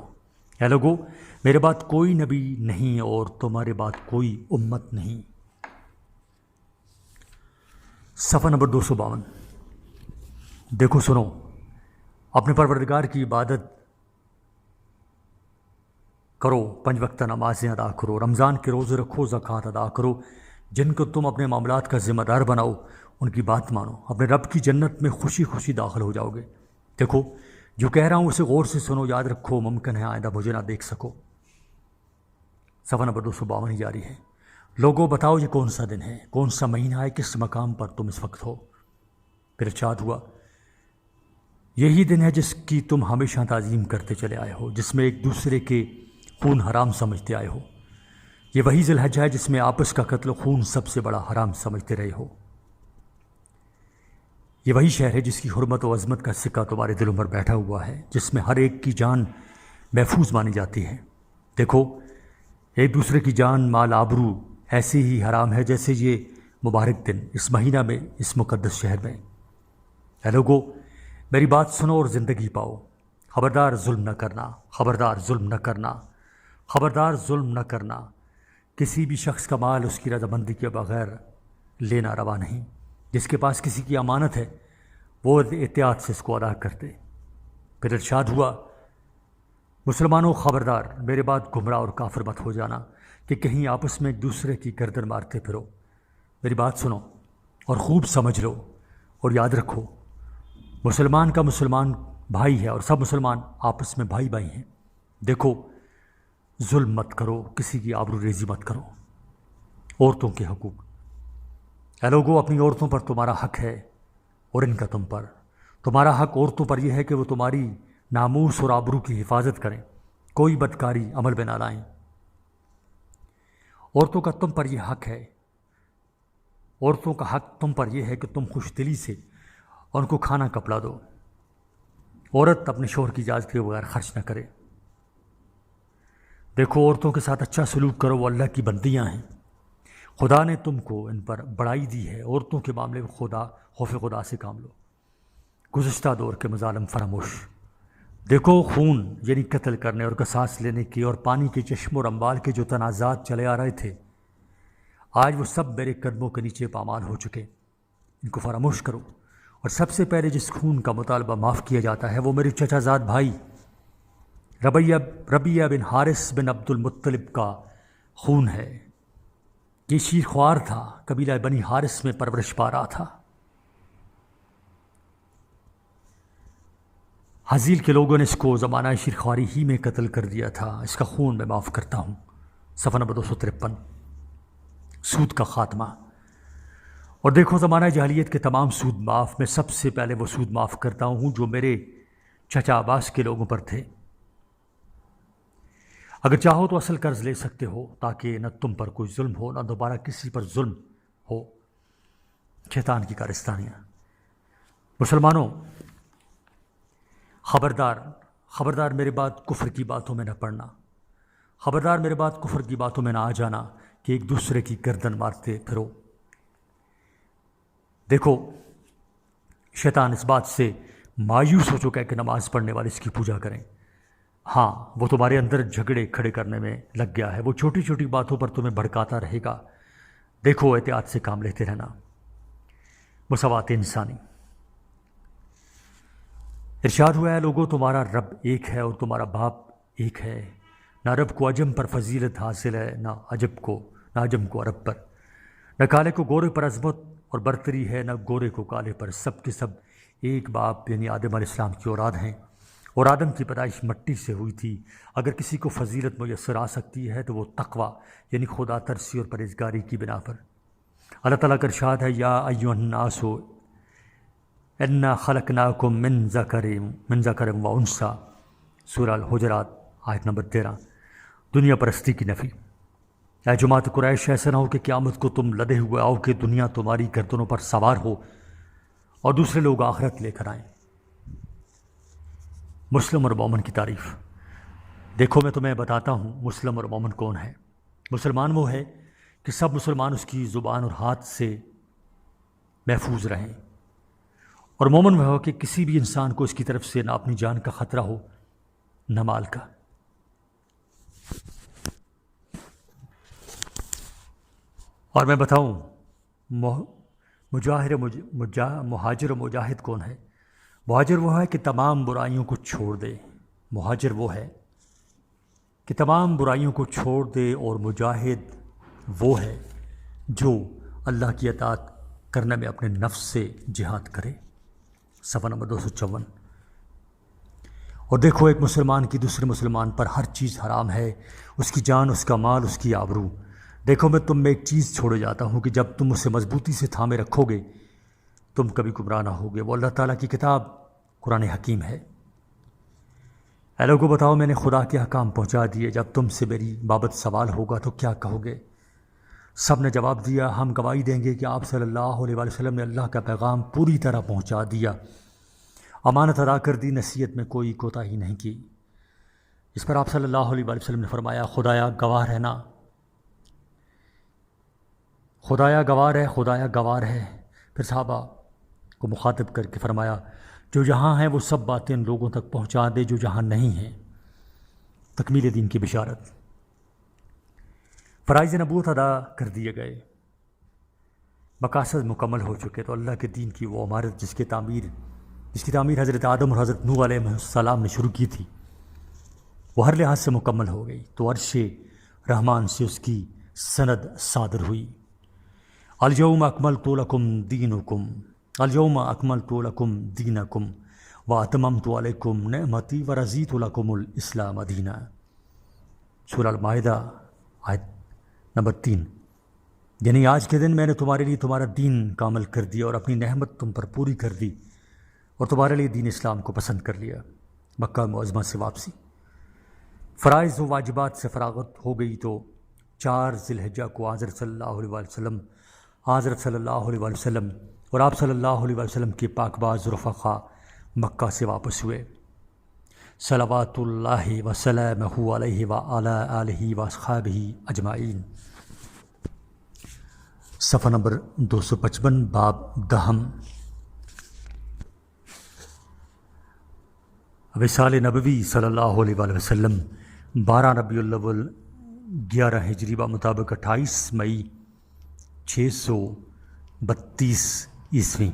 اے لوگو، میرے بعد کوئی نبی نہیں اور تمہارے بعد کوئی امت نہیں۔ صفحہ نمبر 252۔ دیکھو سنو، اپنے پروردگار کی عبادت کرو، 5 وقتہ نمازیں ادا کرو، رمضان کے روزے رکھو، زکوٰۃ ادا کرو، جن کو تم اپنے معاملات کا ذمہ دار بناؤ ان کی بات مانو، اپنے رب کی جنت میں خوشی خوشی داخل ہو جاؤ گے۔ دیکھو جو کہہ رہا ہوں اسے غور سے سنو، یاد رکھو، ممکن ہے آئندہ مجھے نہ دیکھ سکو۔ صفحہ نمبر 252 جاری ہے۔ لوگوں، بتاؤ یہ کون سا دن ہے، کون سا مہینہ ہے، کس مقام پر تم اس وقت ہو؟ پھر ارشاد ہوا، یہی دن ہے جس کی تم ہمیشہ تعظیم کرتے چلے آئے ہو، جس میں ایک دوسرے کے خون حرام سمجھتے آئے ہو۔ یہ وہی ذی الحجہ ہے جس میں آپس کا قتل و خون سب سے بڑا حرام سمجھتے رہے ہو۔ یہ وہی شہر ہے جس کی حرمت و عظمت کا سکہ تمہارے دلوں پر بیٹھا ہوا ہے، جس میں ہر ایک کی جان محفوظ مانی جاتی ہے۔ دیکھو، ایک دوسرے کی جان، مال، آبرو ایسے ہی حرام ہے جیسے یہ مبارک دن اس مہینہ میں، اس مقدس شہر میں۔ اے لوگو، میری بات سنو اور زندگی پاؤ۔ خبردار ظلم نہ کرنا، خبردار ظلم نہ کرنا، خبردار ظلم نہ کرنا۔ کسی بھی شخص کا مال اس کی رضامندی کے بغیر لینا روا نہیں۔ جس کے پاس کسی کی امانت ہے وہ احتیاط سے اس کو ادا کرتے۔ پھر ارشاد ہوا، مسلمانوں خبردار، میرے بعد گمراہ اور کافر مت ہو جانا کہ کہیں آپس میں ایک دوسرے کی گردن مارتے پھرو۔ میری بات سنو اور خوب سمجھ لو، اور یاد رکھو مسلمان کا مسلمان بھائی ہے اور سب مسلمان آپس میں بھائی بھائی ہیں۔ دیکھو ظلم مت کرو، کسی کی آبرو ریزی مت کرو۔ عورتوں کے حقوق، اے لوگو اپنی عورتوں پر تمہارا حق ہے اور ان کا تم پر۔ تمہارا حق عورتوں پر یہ ہے کہ وہ تمہاری ناموس اور آبرو کی حفاظت کریں، کوئی بدکاری عمل میں نہ لائیں۔ عورتوں کا تم پر یہ حق ہے، عورتوں کا حق تم پر یہ ہے کہ تم خوش دلی سے ان کو کھانا کپڑا دو۔ عورت اپنے شوہر کی اجازت کے بغیر خرچ نہ کرے۔ دیکھو عورتوں کے ساتھ اچھا سلوک کرو، وہ اللہ کی بندیاں ہیں، خدا نے تم کو ان پر بڑائی دی ہے۔ عورتوں کے معاملے میں خوف خدا سے کام لو۔ گزشتہ دور کے مظالم فراموش۔ دیکھو خون یعنی قتل کرنے اور قصاص لینے کے اور پانی کے چشموں اور اموال کے جو تنازعات چلے آ رہے تھے، آج وہ سب میرے قدموں کے نیچے پامال ہو چکے۔ ان کو فراموش کرو، اور سب سے پہلے جس خون کا مطالبہ معاف کیا جاتا ہے وہ میرے چچا زاد بھائی ربیہ بن حارث بن عبد المطلب کا خون ہے۔ یہ شیر خوار تھا، قبیلہ بنی حارث میں پرورش پا رہا تھا۔ حزیل کے لوگوں نے اس کو زمانہ شیرخواری ہی میں قتل کر دیا تھا۔ اس کا خون میں معاف کرتا ہوں۔ صفحہ نمبر 253۔ سود کا خاتمہ۔ اور دیکھو زمانہ جاہلیت کے تمام سود معاف، میں سب سے پہلے وہ سود معاف کرتا ہوں جو میرے چچا عباس کے لوگوں پر تھے۔ اگر چاہو تو اصل قرض لے سکتے ہو تاکہ نہ تم پر کوئی ظلم ہو، نہ دوبارہ کسی پر ظلم ہو۔ شیطان کی کارستانیاں۔ مسلمانوں خبردار میرے بات کفر کی باتوں میں نہ پڑنا، خبردار میرے بات کفر کی باتوں میں نہ آ جانا کہ ایک دوسرے کی گردن مارتے پھرو۔ دیکھو شیطان اس بات سے مایوس ہو چکا ہے کہ نماز پڑھنے والے اس کی پوجا کریں۔ ہاں وہ تمہارے اندر جھگڑے کھڑے کرنے میں لگ گیا ہے، وہ چھوٹی چھوٹی باتوں پر تمہیں بھڑکاتا رہے گا۔ دیکھو احتیاط سے کام لیتے رہنا۔ مساوات انسانی۔ ارشاد ہوا ہے لوگوں تمہارا رب ایک ہے اور تمہارا باپ ایک ہے، نہ عرب کو عجم پر فضیلت حاصل ہے، نہ عجم کو عرب پر، نہ کالے کو گورے پر عظمت اور برتری ہے، نہ گورے کو کالے پر۔ سب کے سب ایک باپ یعنی آدم علیہ السلام کی اولاد ہیں، اور آدم کی پیدائش مٹی سے ہوئی تھی۔ اگر کسی کو فضیلت میسر آ سکتی ہے تو وہ تقویٰ یعنی خدا ترسی اور پرہیزگاری کی بنا پر۔ اللہ تعالیٰ کا ارشاد ہے یا ایھا الناس انا خلقناکم من ذکر و انثی، سورہ الحجرات آیت نمبر 13۔ دنیا پرستی کی نفی۔ اے جماعت قریش، ایسا نہ ہو کہ قیامت کو تم لدے ہوئے آؤ کہ دنیا تمہاری گردنوں پر سوار ہو اور دوسرے لوگ آخرت لے کر آئیں۔ مسلم اور مومن کی تعریف۔ دیکھو میں تمہیں بتاتا ہوں مسلم اور مومن کون ہے۔ مسلمان وہ ہے کہ سب مسلمان اس کی زبان اور ہاتھ سے محفوظ رہیں، اور مومن وہ ہو کہ کسی بھی انسان کو اس کی طرف سے نہ اپنی جان کا خطرہ ہو نہ مال کا۔ اور میں بتاؤں مہاجر و مجاہد کون ہے۔ مہاجر وہ ہے کہ تمام برائیوں کو چھوڑ دے، مہاجر وہ ہے کہ تمام برائیوں کو چھوڑ دے، اور مجاہد وہ ہے جو اللہ کی اطاعت کرنے میں اپنے نفس سے جہاد کرے۔ صفحہ نمبر 254۔ اور دیکھو ایک مسلمان کی دوسرے مسلمان پر ہر چیز حرام ہے، اس کی جان، اس کا مال، اس کی آبرو۔ دیکھو میں تم میں ایک چیز چھوڑے جاتا ہوں کہ جب تم اسے مضبوطی سے تھامے رکھو گے تم کبھی گمراہ نہ ہوگے۔ وہ اللہ تعالیٰ کی کتاب قرآن حکیم ہے۔ اے لوگوں بتاؤ میں نے خدا کے احکام پہنچا دیے، جب تم سے میری بابت سوال ہوگا تو کیا کہو گے؟ سب نے جواب دیا ہم گواہی دیں گے کہ آپ صلی اللہ علیہ وسلم نے اللہ کا پیغام پوری طرح پہنچا دیا، امانت ادا کر دی، نصیحت میں کوئی کوتاہی نہیں کی۔ اس پر آپ صلی اللہ علیہ وسلم نے فرمایا خدایا گواہ رہنا، خدایا گواہ ہے۔ پھر صحابہ کو مخاطب کر کے فرمایا جو جہاں ہیں وہ سب باتیں لوگوں تک پہنچا دے جو جہاں نہیں ہیں۔ تکمیل دین کی بشارت۔ فرائض نبوت ادا کر دیے گئے، مقاصد مکمل ہو چکے، تو اللہ کے دین کی وہ عمارت جس کی تعمیر حضرت آدم اور حضرت نوح علیہ السلام نے شروع کی تھی وہ ہر لحاظ سے مکمل ہو گئی، تو عرش رحمان سے اس کی سند صادر ہوئی۔ الیوم اکملت لکم دینکم، الیوم اکملت لکم دینکم واتممت علیکم نعمتی ورضیت لکم الاسلام دینا۔ سورہ المائدہ آیت نمبر 3۔ یعنی آج کے دن میں نے تمہارے لیے تمہارا دین کامل کر دیا اور اپنی نعمت تم پر پوری کر دی اور تمہارے لیے دین اسلام کو پسند کر لیا۔ مکہ معظمہ سے واپسی۔ فرائض و واجبات سے فراغت ہو گئی تو 4 ذی الحجہ کو حضرت صلی اللہ علیہ وسلم اور آپ صلی اللہ علیہ وسلم کے پاک باز رفقا مکہ سے واپس ہوئے۔ صلوات اللہ وسلامہ علیہ وعلی آلہ واصحابہ اجمعین۔ صفحہ نمبر 255، باب دہم۔ وصال نبوی صلی اللہ علیہ وآلہ وسلم 12 ربیع الاول 11 ہجری مطابق 28 مئی 632 عیسوی۔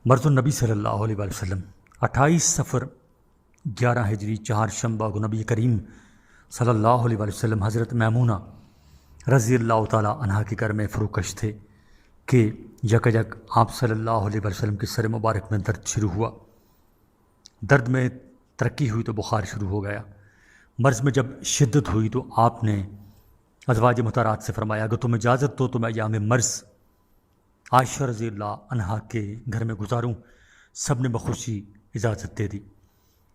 مرض النبی صلی اللہ علیہ وآلہ وسلم 28 صفر 11 ہجری چہارشنبہ کو نبی کریم صلی اللہ علیہ وآلہ وسلم حضرت میمونہ رضی اللہ تعالیٰ عنہا کے گھر میں فروکش تھے کہ یکجک آپ صلی اللہ علیہ وسلم کے سر مبارک میں درد شروع ہوا۔ درد میں ترقی ہوئی تو بخار شروع ہو گیا۔ مرض میں جب شدت ہوئی تو آپ نے ازواج مطہرات سے فرمایا اگر تم اجازت دو تو میں ایام مرض عائشہ رضی اللہ عنہا کے گھر میں گزاروں۔ سب نے بخوشی اجازت دے دی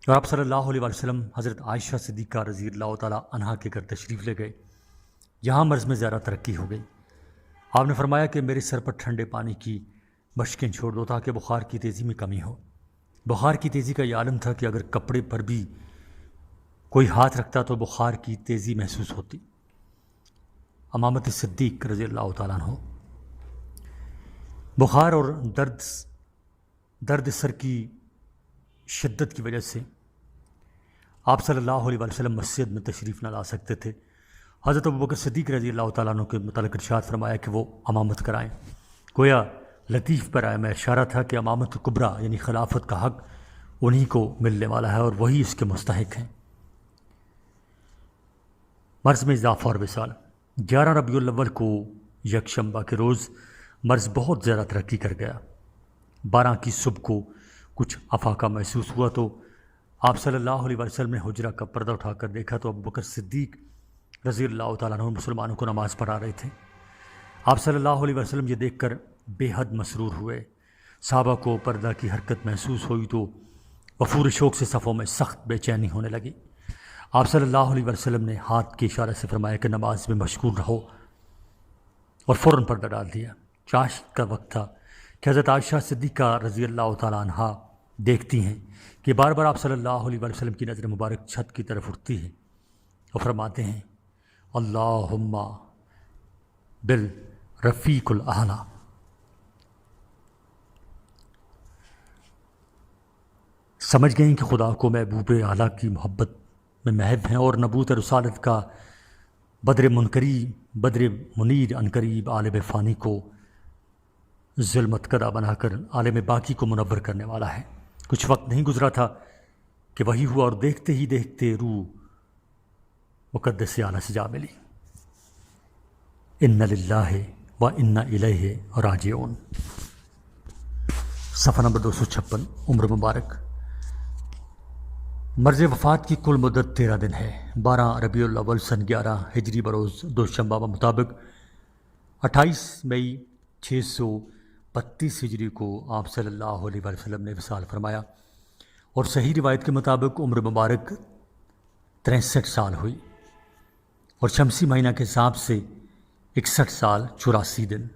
اور آپ صلی اللہ علیہ وسلم حضرت عائشہ صدیقہ رضی اللہ تعالیٰ عنہا کے گھر تشریف لے گئے۔ یہاں مرض میں زیادہ ترقی ہو گئی۔ آپ نے فرمایا کہ میرے سر پر ٹھنڈے پانی کی مشقیں چھوڑ دو تاکہ بخار کی تیزی میں کمی ہو۔ بخار کی تیزی کا یہ عالم تھا کہ اگر کپڑے پر بھی کوئی ہاتھ رکھتا تو بخار کی تیزی محسوس ہوتی۔ امامت صدیق رضی اللہ تعالیٰ عنہ۔ بخار اور درد سر کی شدت کی وجہ سے آپ صلی اللہ علیہ وسلم مسجد میں تشریف نہ لا سکتے تھے۔ حضرت ابوبکر صدیق رضی اللہ تعالیٰ عنہ کے متعلق ارشاد فرمایا کہ وہ امامت کرائیں۔ گویا لطیف پر آیا میں اشارہ تھا کہ امامت کبریٰ یعنی خلافت کا حق انہی کو ملنے والا ہے اور وہی اس کے مستحق ہیں۔ مرض میں اضافہ اور وصال۔ 11 ربیع الاول کو یکشنبہ کے روز مرض بہت زیادہ ترقی کر گیا۔ 12 کی صبح کو کچھ افاقہ محسوس ہوا تو آپ صلی اللہ علیہ وسلم نے حجرہ کا پردہ اٹھا کر دیکھا تو ابوبکر صدیق رضی اللہ تعالیٰ عنہ مسلمانوں کو نماز پڑھا رہے تھے۔ آپ صلی اللہ علیہ وسلم یہ دیکھ کر بے حد مسرور ہوئے۔ صحابہ کو پردہ کی حرکت محسوس ہوئی تو وفور شوق سے صفوں میں سخت بے چینی ہونے لگی۔ آپ صلی اللہ علیہ وسلم نے ہاتھ کے اشارے سے فرمایا کہ نماز میں مشغول رہو اور فوراً پردہ ڈال دیا۔ چاشت کا وقت تھا کہ حضرت عائشہ صدیقہ رضی اللہ تعالیٰ عنہا دیکھتی ہیں کہ بار بار آپ صلی اللہ علیہ وسلم کی نظر مبارک چھت کی طرف اٹھتی ہے اور فرماتے ہیں اللہم بالرفیق الاعلی۔ سمجھ گئیں کہ خدا کو محبوب اعلیٰ کی محبت میں محب ہیں اور نبوت رسالت کا بدر منیر عنقریب عالم فانی کو ظلمت قدا بنا کر عالم باقی کو منور کرنے والا ہے۔ کچھ وقت نہیں گزرا تھا کہ وہی ہوا اور دیکھتے ہی دیکھتے روح مقدس اعلیٰ سے جا ملی۔ ان للہ و انا الیہ راجعون۔ صفحہ نمبر 256، عمر مبارک۔ مرض وفات کی کل مدت 13 دن ہے۔ 12 ربیع الاول سن 11 ہجری بروز دوشنبہ مطابق 28 مئی 632 ہجری کو آپ صلی اللہ علیہ وسلم نے وصال فرمایا اور صحیح روایت کے مطابق عمر مبارک 63 سال ہوئی اور شمسی مہینہ کے حساب سے 61 سال 84 دن۔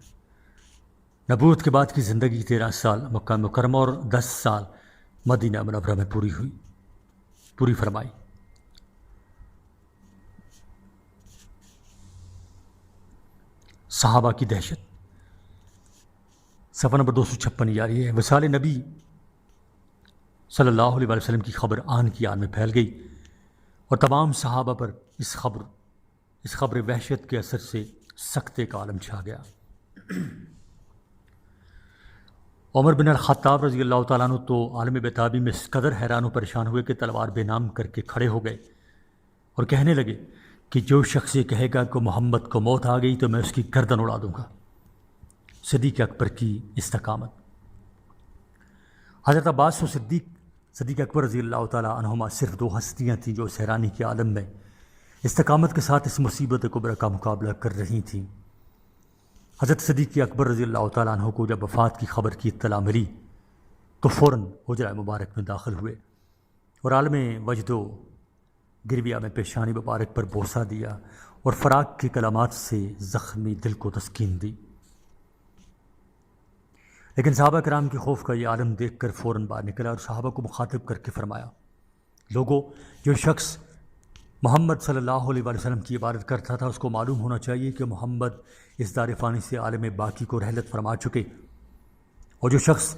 نبوت کے بعد کی زندگی 13 سال مکہ مکرمہ اور 10 سال مدینہ منورہ میں پوری فرمائی۔ صحابہ کی دہشت۔ صفحہ نمبر 256 جاری ہے۔ وصال نبی صلی اللہ علیہ وسلم کی خبر آن کی آن میں پھیل گئی اور تمام صحابہ پر اس خبر وحشت کے اثر سے سکتے کا عالم چھا گیا۔ عمر بن الخطاب رضی اللہ تعالیٰ عنہ تو عالم بیتابی میں اس قدر حیران و پریشان ہوئے کہ تلوار بے نام کر کے کھڑے ہو گئے اور کہنے لگے کہ جو شخص یہ کہے گا کہ محمد کو موت آ گئی تو میں اس کی گردن اڑا دوں گا۔ صدیق اکبر کی استقامت۔ حضرت عباس و صدیق اکبر رضی اللہ تعالیٰ عنہما صرف دو ہستیاں تھیں جو اس حیرانی کے عالم میں استقامت کے ساتھ اس مصیبت کبریٰ کا مقابلہ کر رہی تھیں۔ حضرت صدیق اکبر رضی اللہ تعالیٰ عنہ کو جب وفات کی خبر کی اطلاع ملی تو فوراً حجرہ مبارک میں داخل ہوئے اور عالم وجد و گرویہ میں پیشانی مبارک پر بوسہ دیا اور فراق کی کلمات سے زخمی دل کو تسکین دی۔ لیکن صحابہ کرام کے خوف کا یہ عالم دیکھ کر فوراً باہر نکلا اور صحابہ کو مخاطب کر کے فرمایا، لوگو، جو شخص محمد صلی اللہ علیہ وسلم کی عبادت کرتا تھا اس کو معلوم ہونا چاہیے کہ محمد اس دار فانی سے عالم باقی کو رحلت فرما چکے، اور جو شخص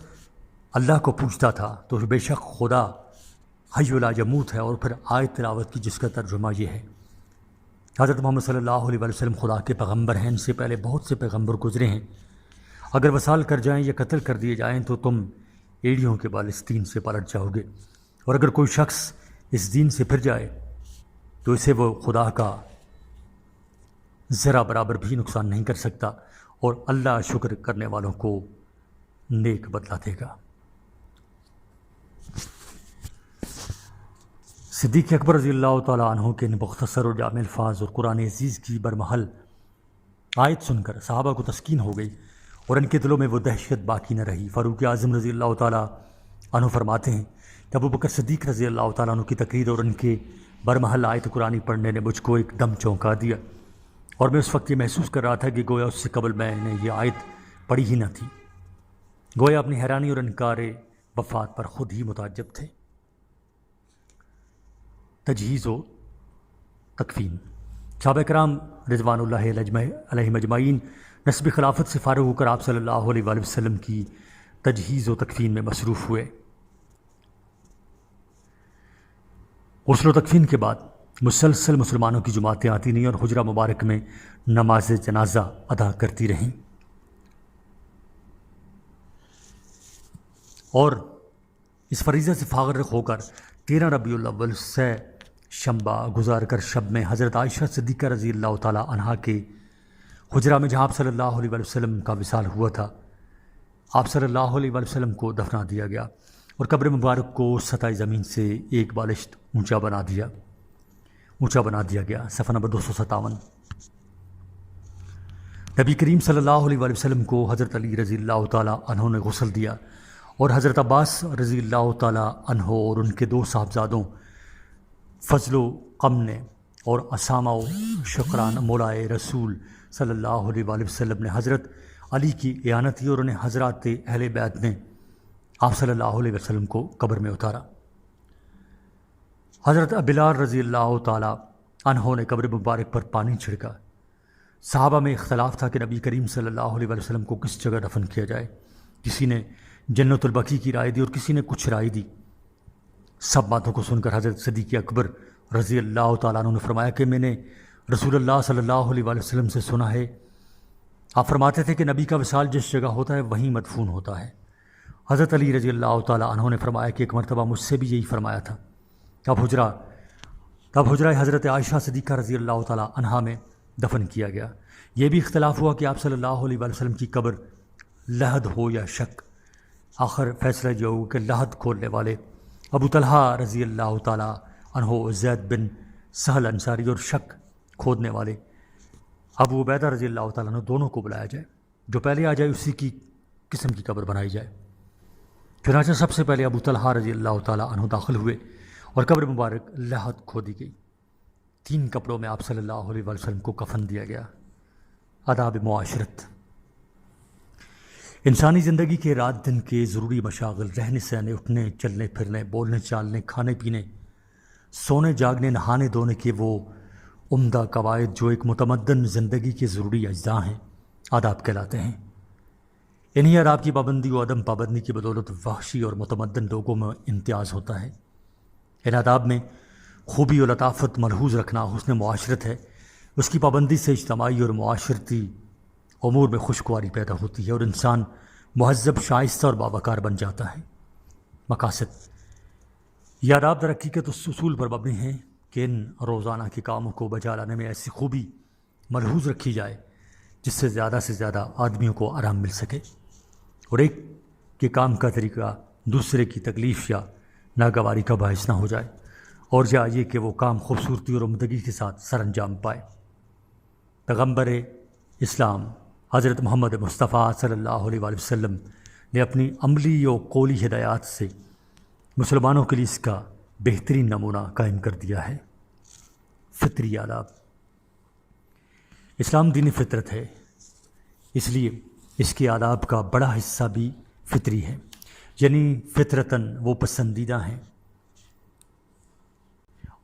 اللہ کو پوچھتا تھا تو بے شک خدا حی لا یموت ہے۔ اور پھر آیت تلاوت کی جس کا ترجمہ یہ ہے، حضرت محمد صلی اللہ علیہ وسلم خدا کے پیغمبر ہیں، ان سے پہلے بہت سے پیغمبر گزرے ہیں، اگر وصال کر جائیں یا قتل کر دیے جائیں تو تم ایڑیوں کے بال اس دین سے پلٹ جاؤ گے، اور اگر کوئی شخص اس دین سے پھر جائے تو اسے وہ خدا کا ذرا برابر بھی نقصان نہیں کر سکتا، اور اللہ شکر کرنے والوں کو نیک بدلہ دے گا۔ صدیق اکبر رضی اللہ تعالیٰ عنہ کے ان مختصر اور جامع الفاظ اور قرآن عزیز کی برمحل آیت سن کر صحابہ کو تسکین ہو گئی اور ان کے دلوں میں وہ دہشت باقی نہ رہی۔ فاروق اعظم رضی اللہ تعالیٰ عنہ فرماتے ہیں کہ ابو بکر صدیق رضی اللہ تعالیٰ عنہ کی تقریر اور ان کے برمحل آیت قرآنی پڑھنے نے مجھ کو ایک دم چونکا دیا، اور میں اس وقت یہ محسوس کر رہا تھا کہ گویا اس سے قبل میں نے یہ آیت پڑھی ہی نہ تھی، گویا اپنی حیرانی اور انکار وفات پر خود ہی متعجب تھے۔ تجہیز و تکفین۔ صحابہ کرام رضوان اللہ علیہم اجمعین نسب خلافت سے فارغ ہو کر آپ صلی اللہ علیہ وآلہ وسلم کی تجہیز و تکفین میں مصروف ہوئے۔ غسل و تکفین کے بعد مسلسل مسلمانوں کی جماعتیں آتی رہیں اور حجرہ مبارک میں نماز جنازہ ادا کرتی رہیں، اور اس فریضہ سے فارغ ہو کر 13 ربیع الاول سے شنبہ گزار کر شب میں حضرت عائشہ صدیقہ رضی اللہ تعالیٰ عنہا کے حجرہ میں جہاں آپ صلی اللہ علیہ وسلم کا وصال ہوا تھا، آپ صلی اللہ علیہ وسلم کو دفنا دیا گیا اور قبر مبارک کو سطح زمین سے ایک بالشت اونچا بنا دیا گیا۔ صفحہ نمبر 257۔ نبی کریم صلی اللہ علیہ وسلم کو حضرت علی رضی اللہ تعالیٰ عنہ نے غسل دیا، اور حضرت عباس رضی اللہ تعالیٰ عنہ اور ان کے دو صاحبزادوں فضل و قمن اور اسامہ و شکران مولائے رسول صلی اللہ علیہ وآلہ وسلم نے حضرت علی کی اعانت کی، اور انہیں حضرات اہل بیت نے آپ صلی اللہ علیہ وسلم کو قبر میں اتارا۔ حضرت بلال رضی اللہ تعالیٰ عنہ نے قبر مبارک پر پانی چھڑکا۔ صحابہ میں اختلاف تھا کہ نبی کریم صلی اللہ علیہ وسلم کو کس جگہ دفن کیا جائے، کسی نے جنت البقیع کی رائے دی اور کسی نے کچھ رائے دی۔ سب باتوں کو سن کر حضرت صدیق اکبر رضی اللہ تعالیٰ عنہ نے فرمایا کہ میں نے رسول اللہ صلی اللہ علیہ وسلم سے سنا ہے، آپ فرماتے تھے کہ نبی کا وصال جس جگہ ہوتا ہے وہیں مدفون ہوتا ہے۔ حضرت علی رضی اللہ تعالیٰ عنہ نے فرمایا کہ ایک مرتبہ مجھ سے بھی یہی فرمایا تھا۔ تب حجرہ حضرت عائشہ صدیقہ رضی اللہ تعالیٰ عنہا میں دفن کیا گیا۔ یہ بھی اختلاف ہوا کہ آپ صلی اللہ علیہ وسلم کی قبر لحد ہو یا شک۔ آخر فیصلہ یہ ہوا کہ لحد کھولنے والے ابو طلحہ رضی اللہ تعالیٰ عنہ زید بن سہل انصاری اور شک کھودنے والے ابو عبیدہ رضی اللہ تعالیٰ عنہ دونوں کو بلایا جائے، جو پہلے آ جائے اسی کی قسم کی قبر بنائی جائے۔ چنانچہ سب سے پہلے ابو طلحہ رضی اللہ تعالیٰ عنہ داخل ہوئے اور قبر مبارک لحد کھودی گئی۔ 3 کپڑوں میں آپ صلی اللہ علیہ وسلم کو کفن دیا گیا۔ آداب معاشرت۔ انسانی زندگی کے رات دن کے ضروری مشاغل، رہنے سہنے، اٹھنے چلنے پھرنے، بولنے چالنے، کھانے پینے، سونے جاگنے، نہانے دھونے کے وہ عمدہ قواعد جو ایک متمدن زندگی کے ضروری اجزاء ہیں، آداب کہلاتے ہیں۔ انہی آداب کی پابندی و عدم پابندی کی بدولت وحشی اور متمدن لوگوں میں امتیاز ہوتا ہے۔ ان آداب میں خوبی و لطافت ملحوظ رکھنا حسن معاشرت ہے۔ اس کی پابندی سے اجتماعی اور معاشرتی امور میں خوشگواری پیدا ہوتی ہے اور انسان مہذب، شائستہ اور باوقار بن جاتا ہے۔ مقاصد۔ یہ آداب ترقی کے اصول پر مبنی ہیں کہ ان روزانہ کے کاموں کو بجا لانے میں ایسی خوبی ملحوظ رکھی جائے جس سے زیادہ آدمیوں کو آرام مل سکے اور ایک کے کام کا طریقہ دوسرے کی تکلیف یا ناگواری کا باعث نہ ہو جائے، اور یہ کہ وہ کام خوبصورتی اور عمدگی کے ساتھ سر انجام پائے۔ پیغمبر اسلام حضرت محمد مصطفیٰ صلی اللہ علیہ وآلہ وسلم نے اپنی عملی و قولی ہدایات سے مسلمانوں کے لیے اس کا بہترین نمونہ قائم کر دیا ہے۔ فطری آداب۔ اسلام دین فطرت ہے، اس لیے اس کے آداب کا بڑا حصہ بھی فطری ہے، یعنی فطرتاً وہ پسندیدہ ہیں،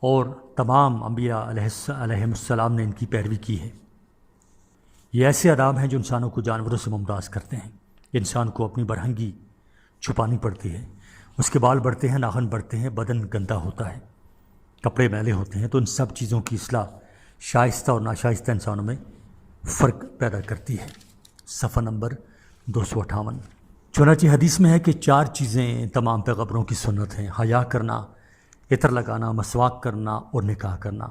اور تمام انبیاء علیہم السلام نے ان کی پیروی کی ہے۔ یہ ایسے آداب ہیں جو انسانوں کو جانوروں سے ممتاز کرتے ہیں۔ انسان کو اپنی برہنگی چھپانی پڑتی ہے، اس کے بال بڑھتے ہیں، ناخن بڑھتے ہیں، بدن گندا ہوتا ہے، کپڑے میلے ہوتے ہیں، تو ان سب چیزوں کی اصلاح شائستہ اور ناشائستہ انسانوں میں فرق پیدا کرتی ہے۔ صفحہ نمبر 258۔ چنانچہ حدیث میں ہے کہ 4 چیزیں تمام پیغمبروں کی سنت ہیں: حیا کرنا، عطر لگانا، مسواک کرنا اور نکاح کرنا۔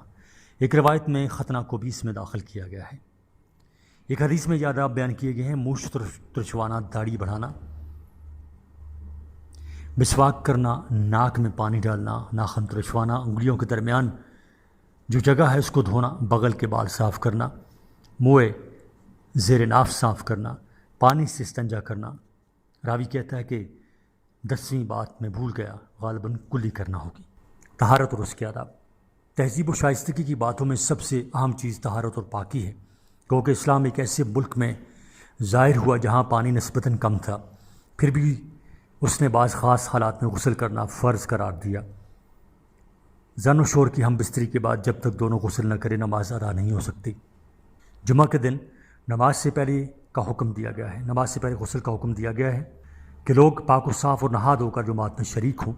ایک روایت میں ختنہ کو بھی اس میں داخل کیا گیا ہے۔ ایک حدیث میں یہ آداب بیان کیے گئے ہیں: مونچھ ترچوانا، داڑھی بڑھانا، مسواک کرنا، ناک میں پانی ڈالنا، ناخن ترچوانا، انگلیوں کے درمیان جو جگہ ہے اس کو دھونا، بغل کے بال صاف کرنا، منہ زیر ناف صاف کرنا، پانی سے استنجا کرنا۔ راوی کہتا ہے کہ 10ویں بات میں بھول گیا، غالباً کلی کرنا ہوگی۔ طہارت اور اس کے آداب۔ تہذیب و شائستگی کی باتوں میں سب سے اہم چیز طہارت اور پاکی ہے، کیونکہ اسلام ایک ایسے ملک میں ظاہر ہوا جہاں پانی نسبتاً کم تھا، پھر بھی اس نے بعض خاص حالات میں غسل کرنا فرض قرار دیا۔ زن و شور کی ہم بستری کے بعد جب تک دونوں غسل نہ کرے نماز ادا نہیں ہو سکتی۔ جمعہ کے دن نماز سے پہلے غسل کا حکم دیا گیا ہے کہ لوگ پاک و صاف اور نہا دھو کر جماعت میں شریک ہوں،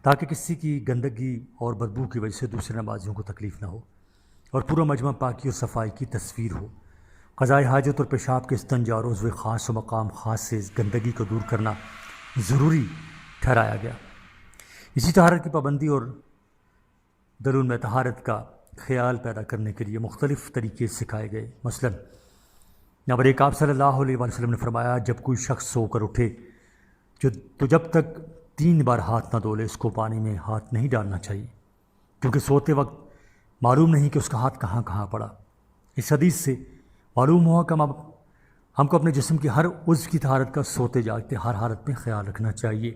تاکہ کسی کی گندگی اور بدبو کی وجہ سے دوسرے نمازیوں کو تکلیف نہ ہو اور پورا مجمع پاکی اور صفائی کی تصویر ہو۔ قضاء حاجت اور پیشاب کے استنجا اور عضو خاص و مقام خاص سے اس گندگی کو دور کرنا ضروری ٹھہرایا گیا۔ اسی طہارت کی پابندی اور درون میں طہارت کا خیال پیدا کرنے کے لیے مختلف طریقے سکھائے گئے۔ مثلاً نمبر 1، آپ صلی اللہ علیہ وسلم نے فرمایا، جب کوئی شخص سو کر اٹھے تو جب تک 3 بار ہاتھ نہ دھو لے اس کو پانی میں ہاتھ نہیں ڈالنا چاہیے، کیونکہ سوتے وقت معلوم نہیں کہ اس کا ہاتھ کہاں کہاں پڑا۔ اس حدیث سے معلوم ہوا کہ ہم کو اپنے جسم کے ہر عضو کی طہارت کا سوتے جاگتے ہر حالت میں خیال رکھنا چاہیے۔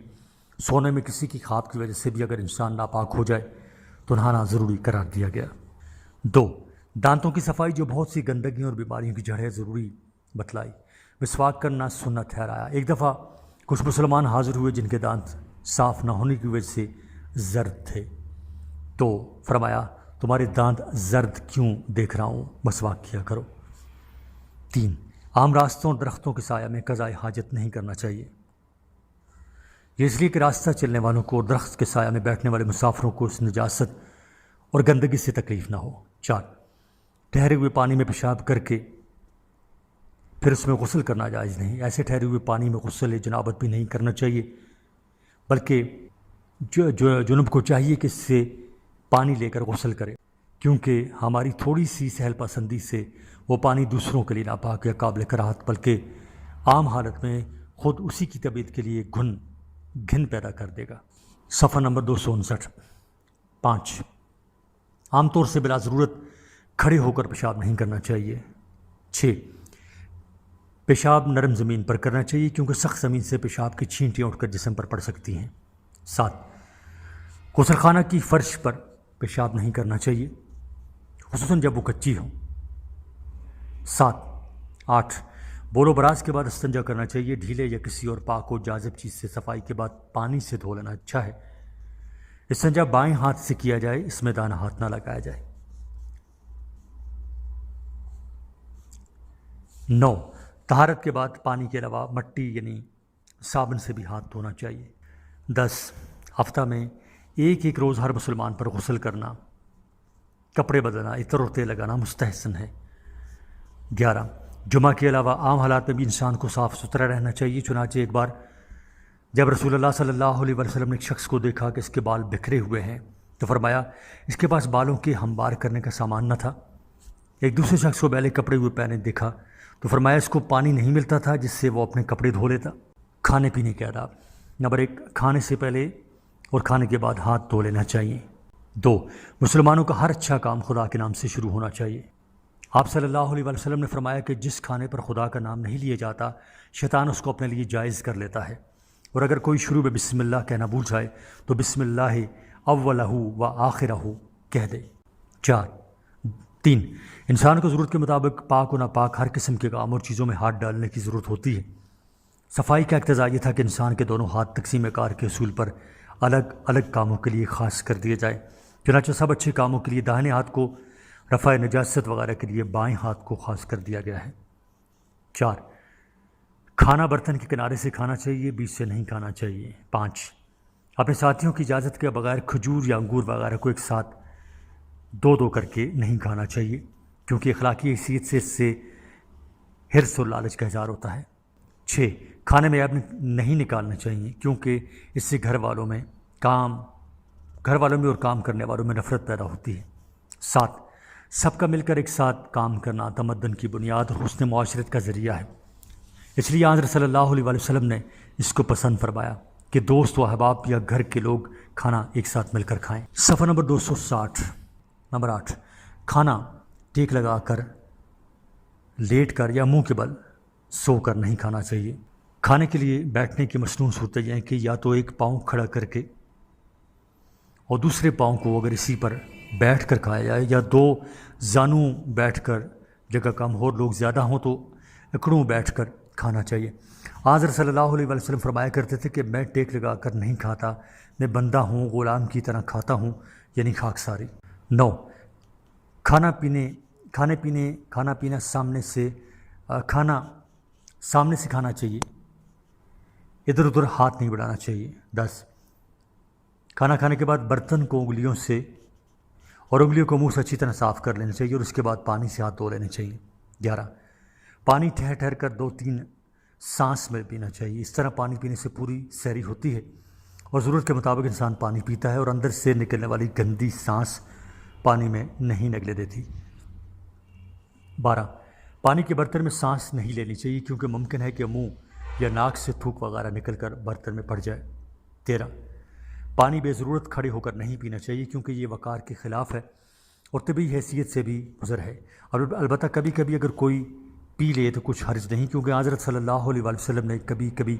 سونے میں کسی کی خواب کی وجہ سے بھی اگر انسان ناپاک ہو جائے تو نہانا ضروری قرار دیا گیا۔ 2، دانتوں کی صفائی جو بہت سی گندگیوں اور بیماریوں کی جڑ ہے ضروری بتلائی۔ مسواک کرنا سنت ٹھہرایا۔ ایک دفعہ کچھ مسلمان حاضر ہوئے جن کے دانت صاف نہ ہونے کی وجہ سے زرد تھے، تو فرمایا، تمہارے دانت زرد کیوں دیکھ رہا ہوں، مسواک کیا کرو۔ 3، عام راستوں اور درختوں کے سایہ میں قضاء حاجت نہیں کرنا چاہیے، یہ اس لیے کہ راستہ چلنے والوں کو اور درخت کے سایہ میں بیٹھنے والے مسافروں کو اس نجاست اور گندگی سے تکلیف نہ ہو۔ 4، ٹھہرے ہوئے پانی میں پیشاب کر کے پھر اس میں غسل کرنا جائز نہیں۔ ایسے ٹھہرے ہوئے پانی میں غسل جنابت بھی نہیں کرنا چاہیے، بلکہ جنب کو چاہیے کہ اس سے پانی لے کر غسل کرے، کیونکہ ہماری تھوڑی سی سہل پسندی سے وہ پانی دوسروں کے لیے ناپاک یا قابل کراہت بلکہ عام حالت میں خود اسی کی طبیعت کے لیے گھن پیدا کر دے گا۔ صفحہ نمبر 259۔ 5، عام طور سے بلا ضرورت کھڑے ہو کر پیشاب نہیں کرنا چاہیے۔ 6، پیشاب نرم زمین پر کرنا چاہیے، کیونکہ سخت زمین سے پیشاب کی چھینٹیاں اٹھ کر جسم پر پڑ سکتی ہیں۔ 7، غسل خانہ کی فرش پر پیشاب نہیں کرنا چاہیے، خصوصاً جب وہ کچی ہو۔ 8، بول و براز کے بعد استنجا کرنا چاہیے، ڈھیلے یا کسی اور پاک و جاذب چیز سے صفائی کے بعد پانی سے دھو لینا اچھا ہے۔ استنجا بائیں ہاتھ سے کیا جائے، اس میں دانا ہاتھ نہ لگایا جائے۔ 9، طہارت کے بعد پانی کے علاوہ مٹی یعنی صابن سے بھی ہاتھ دھونا چاہیے۔ 10، ہفتہ میں ایک روز ہر مسلمان پر غسل کرنا، کپڑے بدلنا، عطر اور تیل لگانا مستحسن ہے۔ 11، جمعہ کے علاوہ عام حالات میں بھی انسان کو صاف ستھرا رہنا چاہیے۔ چنانچہ ایک بار جب رسول اللہ صلی اللہ علیہ وسلم نے ایک شخص کو دیکھا کہ اس کے بال بکھرے ہوئے ہیں تو فرمایا، اس کے پاس بالوں کے ہموار کرنے کا سامان نہ تھا۔ ایک دوسرے شخص کو میلے کپڑے ہوئے پہنے دیکھا تو فرمایا اس کو پانی نہیں ملتا تھا جس سے وہ اپنے کپڑے دھو لیتا۔ کھانے پینے کے آداب: نمبر 1، کھانے سے پہلے اور کھانے کے بعد ہاتھ دھو لینا چاہیے۔ 2، مسلمانوں کا ہر اچھا کام خدا کے نام سے شروع ہونا چاہیے۔ آپ صلی اللہ علیہ وسلم نے فرمایا کہ جس کھانے پر خدا کا نام نہیں لیا جاتا شیطان اس کو اپنے لیے جائز کر لیتا ہے، اور اگر کوئی شروع میں بسم اللہ کہنا بھول جائے تو بسم اللہ اولہ و آخرہ کہہ دے۔ 3، انسان کو ضرورت کے مطابق پاک و ناپاک ہر قسم کے کام اور چیزوں میں ہاتھ ڈالنے کی ضرورت ہوتی ہے۔ صفائی کا اقتضا یہ تھا کہ انسان کے دونوں ہاتھ تقسیم کار کے اصول پر الگ الگ کاموں کے لیے خاص کر دیے جائے، چنانچہ سب اچھے کاموں کے لیے داہنے ہاتھ کو، رفع نجاست وغیرہ کے لیے بائیں ہاتھ کو خاص کر دیا گیا ہے۔ 4، کھانا برتن کے کنارے سے کھانا چاہیے، بیچ سے نہیں کھانا چاہیے۔ 5، اپنے ساتھیوں کی اجازت کے بغیر کھجور یا انگور وغیرہ کو ایک ساتھ دو کر کے نہیں کھانا چاہیے، کیونکہ اخلاقی حیثیت سے اس سے حرص اور لالچ کا اظہار ہوتا ہے۔ 6، کھانے میں عیب نہیں نکالنا چاہیے، کیونکہ اس سے گھر والوں میں اور کام کرنے والوں میں نفرت پیدا ہوتی ہے۔ 7، سب کا مل کر ایک ساتھ کام کرنا تمدن کی بنیاد اور حسن معاشرت کا ذریعہ ہے، اس لیے حضرت صلی اللہ علیہ وسلم نے اس کو پسند فرمایا کہ دوست و احباب یا گھر کے لوگ کھانا ایک ساتھ مل کر کھائیں۔ صفحہ نمبر 260۔ نمبر 8، کھانا ٹیک لگا کر، لیٹ کر یا منہ کے بل سو کر نہیں کھانا چاہیے۔ کھانے کے لیے بیٹھنے کی مصنون صورتیں یہ ہیں کہ یا تو ایک پاؤں کھڑا کر کے اور دوسرے پاؤں کو اگر اسی پر بیٹھ کر کھایا جائے، یا 2 زانوں بیٹھ کر، جگہ کم ہو اور لوگ زیادہ ہوں تو اکڑوں بیٹھ کر کھانا چاہیے۔ حضرت صلی اللہ علیہ وسلم فرمایا کرتے تھے کہ میں ٹیک لگا کر نہیں کھاتا، میں بندہ ہوں، غلام کی طرح کھاتا ہوں، یعنی خاکساری۔ 9، کھانا پینا سامنے سے کھانا چاہیے، ادھر ادھر ہاتھ نہیں بڑھانا چاہیے۔ 10، کھانا کھانے کے بعد برتن کو انگلیوں سے اور انگلیوں کو منہ سے اچھی طرح صاف کر لینا چاہیے اور اس کے بعد پانی سے ہاتھ دھو لینے چاہیے۔ 11، پانی ٹھہر کر 2-3 سانس میں پینا چاہیے، اس طرح پانی پینے سے پوری سحری ہوتی ہے اور ضرورت کے مطابق انسان پانی پیتا ہے اور اندر سے نکلنے والی گندی سانس پانی میں نہیں نگلے دیتی۔ 12، پانی کے برتن میں سانس نہیں لینی چاہیے کیونکہ ممکن ہے کہ منہ یا ناک سے تھوک وغیرہ نکل کر برتن میں پڑ جائے۔ 13، پانی بے ضرورت کھڑے ہو کر نہیں پینا چاہیے کیونکہ یہ وقار کے خلاف ہے اور طبی حیثیت سے بھی مضر ہے، اور البتہ کبھی کبھی اگر کوئی پی لے تو کچھ حرج نہیں، کیونکہ حضرت صلی اللہ علیہ وسلم نے کبھی کبھی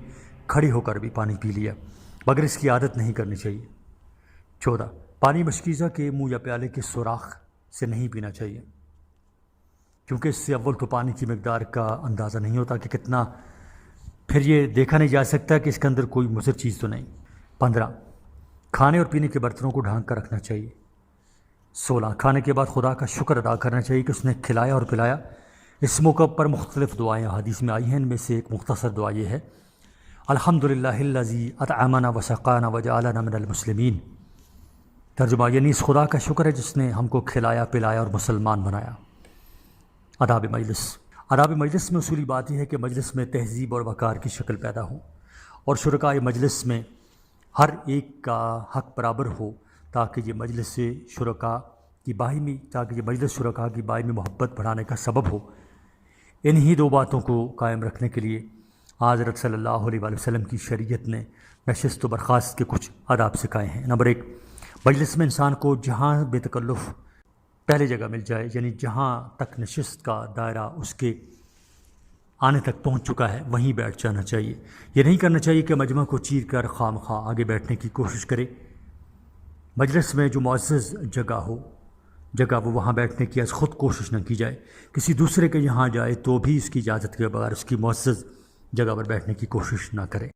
کھڑے ہو کر بھی پانی پی لیا، مگر اس کی عادت نہیں کرنی چاہیے۔ 14، پانی مشکیزہ کے منہ یا پیالے کے سوراخ سے نہیں پینا چاہیے کیونکہ اس سے اول تو پانی کی مقدار کا اندازہ نہیں ہوتا کہ کتنا، پھر یہ دیکھا نہیں جا سکتا کہ اس کے اندر کوئی مضر چیز تو نہیں۔ 15، کھانے اور پینے کے برتنوں کو ڈھانک کر رکھنا چاہیے۔ 16، کھانے کے بعد خدا کا شکر ادا کرنا چاہیے کہ اس نے کھلایا اور پلایا۔ اس موقع پر مختلف دعائیں حدیث میں آئی ہیں، ان میں سے ایک مختصر دعا یہ ہے: الحمدللہ الذی اطعمنا وسقانا وجعلنا من المسلمین۔ ترجمہ یعنی اس خدا کا شکر ہے جس نے ہم کو کھلایا پلایا اور مسلمان بنایا۔ آداب مجلس میں اصولی بات یہ ہے کہ مجلس میں تہذیب اور وقار کی شکل پیدا ہو اور شرکائے مجلس میں ہر ایک کا حق برابر ہو تاکہ یہ مجلس شرکا کی باہمی محبت بڑھانے کا سبب ہو۔ انہی 2 باتوں کو قائم رکھنے کے لیے حضرت صلی اللہ علیہ وسلم کی شریعت نے نشست و برخاست کے کچھ آداب سکھائے ہیں۔ نمبر 1، مجلس میں انسان کو جہاں بے تکلف پہلے جگہ مل جائے، یعنی جہاں تک نشست کا دائرہ اس کے آنے تک پہنچ چکا ہے وہیں بیٹھ جانا چاہیے۔ یہ نہیں کرنا چاہیے کہ مجمع کو چیر کر خواہ مخواہ آگے بیٹھنے کی کوشش کرے۔ مجلس میں جو معزز جگہ وہ وہاں بیٹھنے کی از خود کوشش نہ کی جائے، کسی دوسرے کے یہاں جائے تو بھی اس کی اجازت کے بغیر اس کی معزز جگہ پر بیٹھنے کی کوشش نہ کرے۔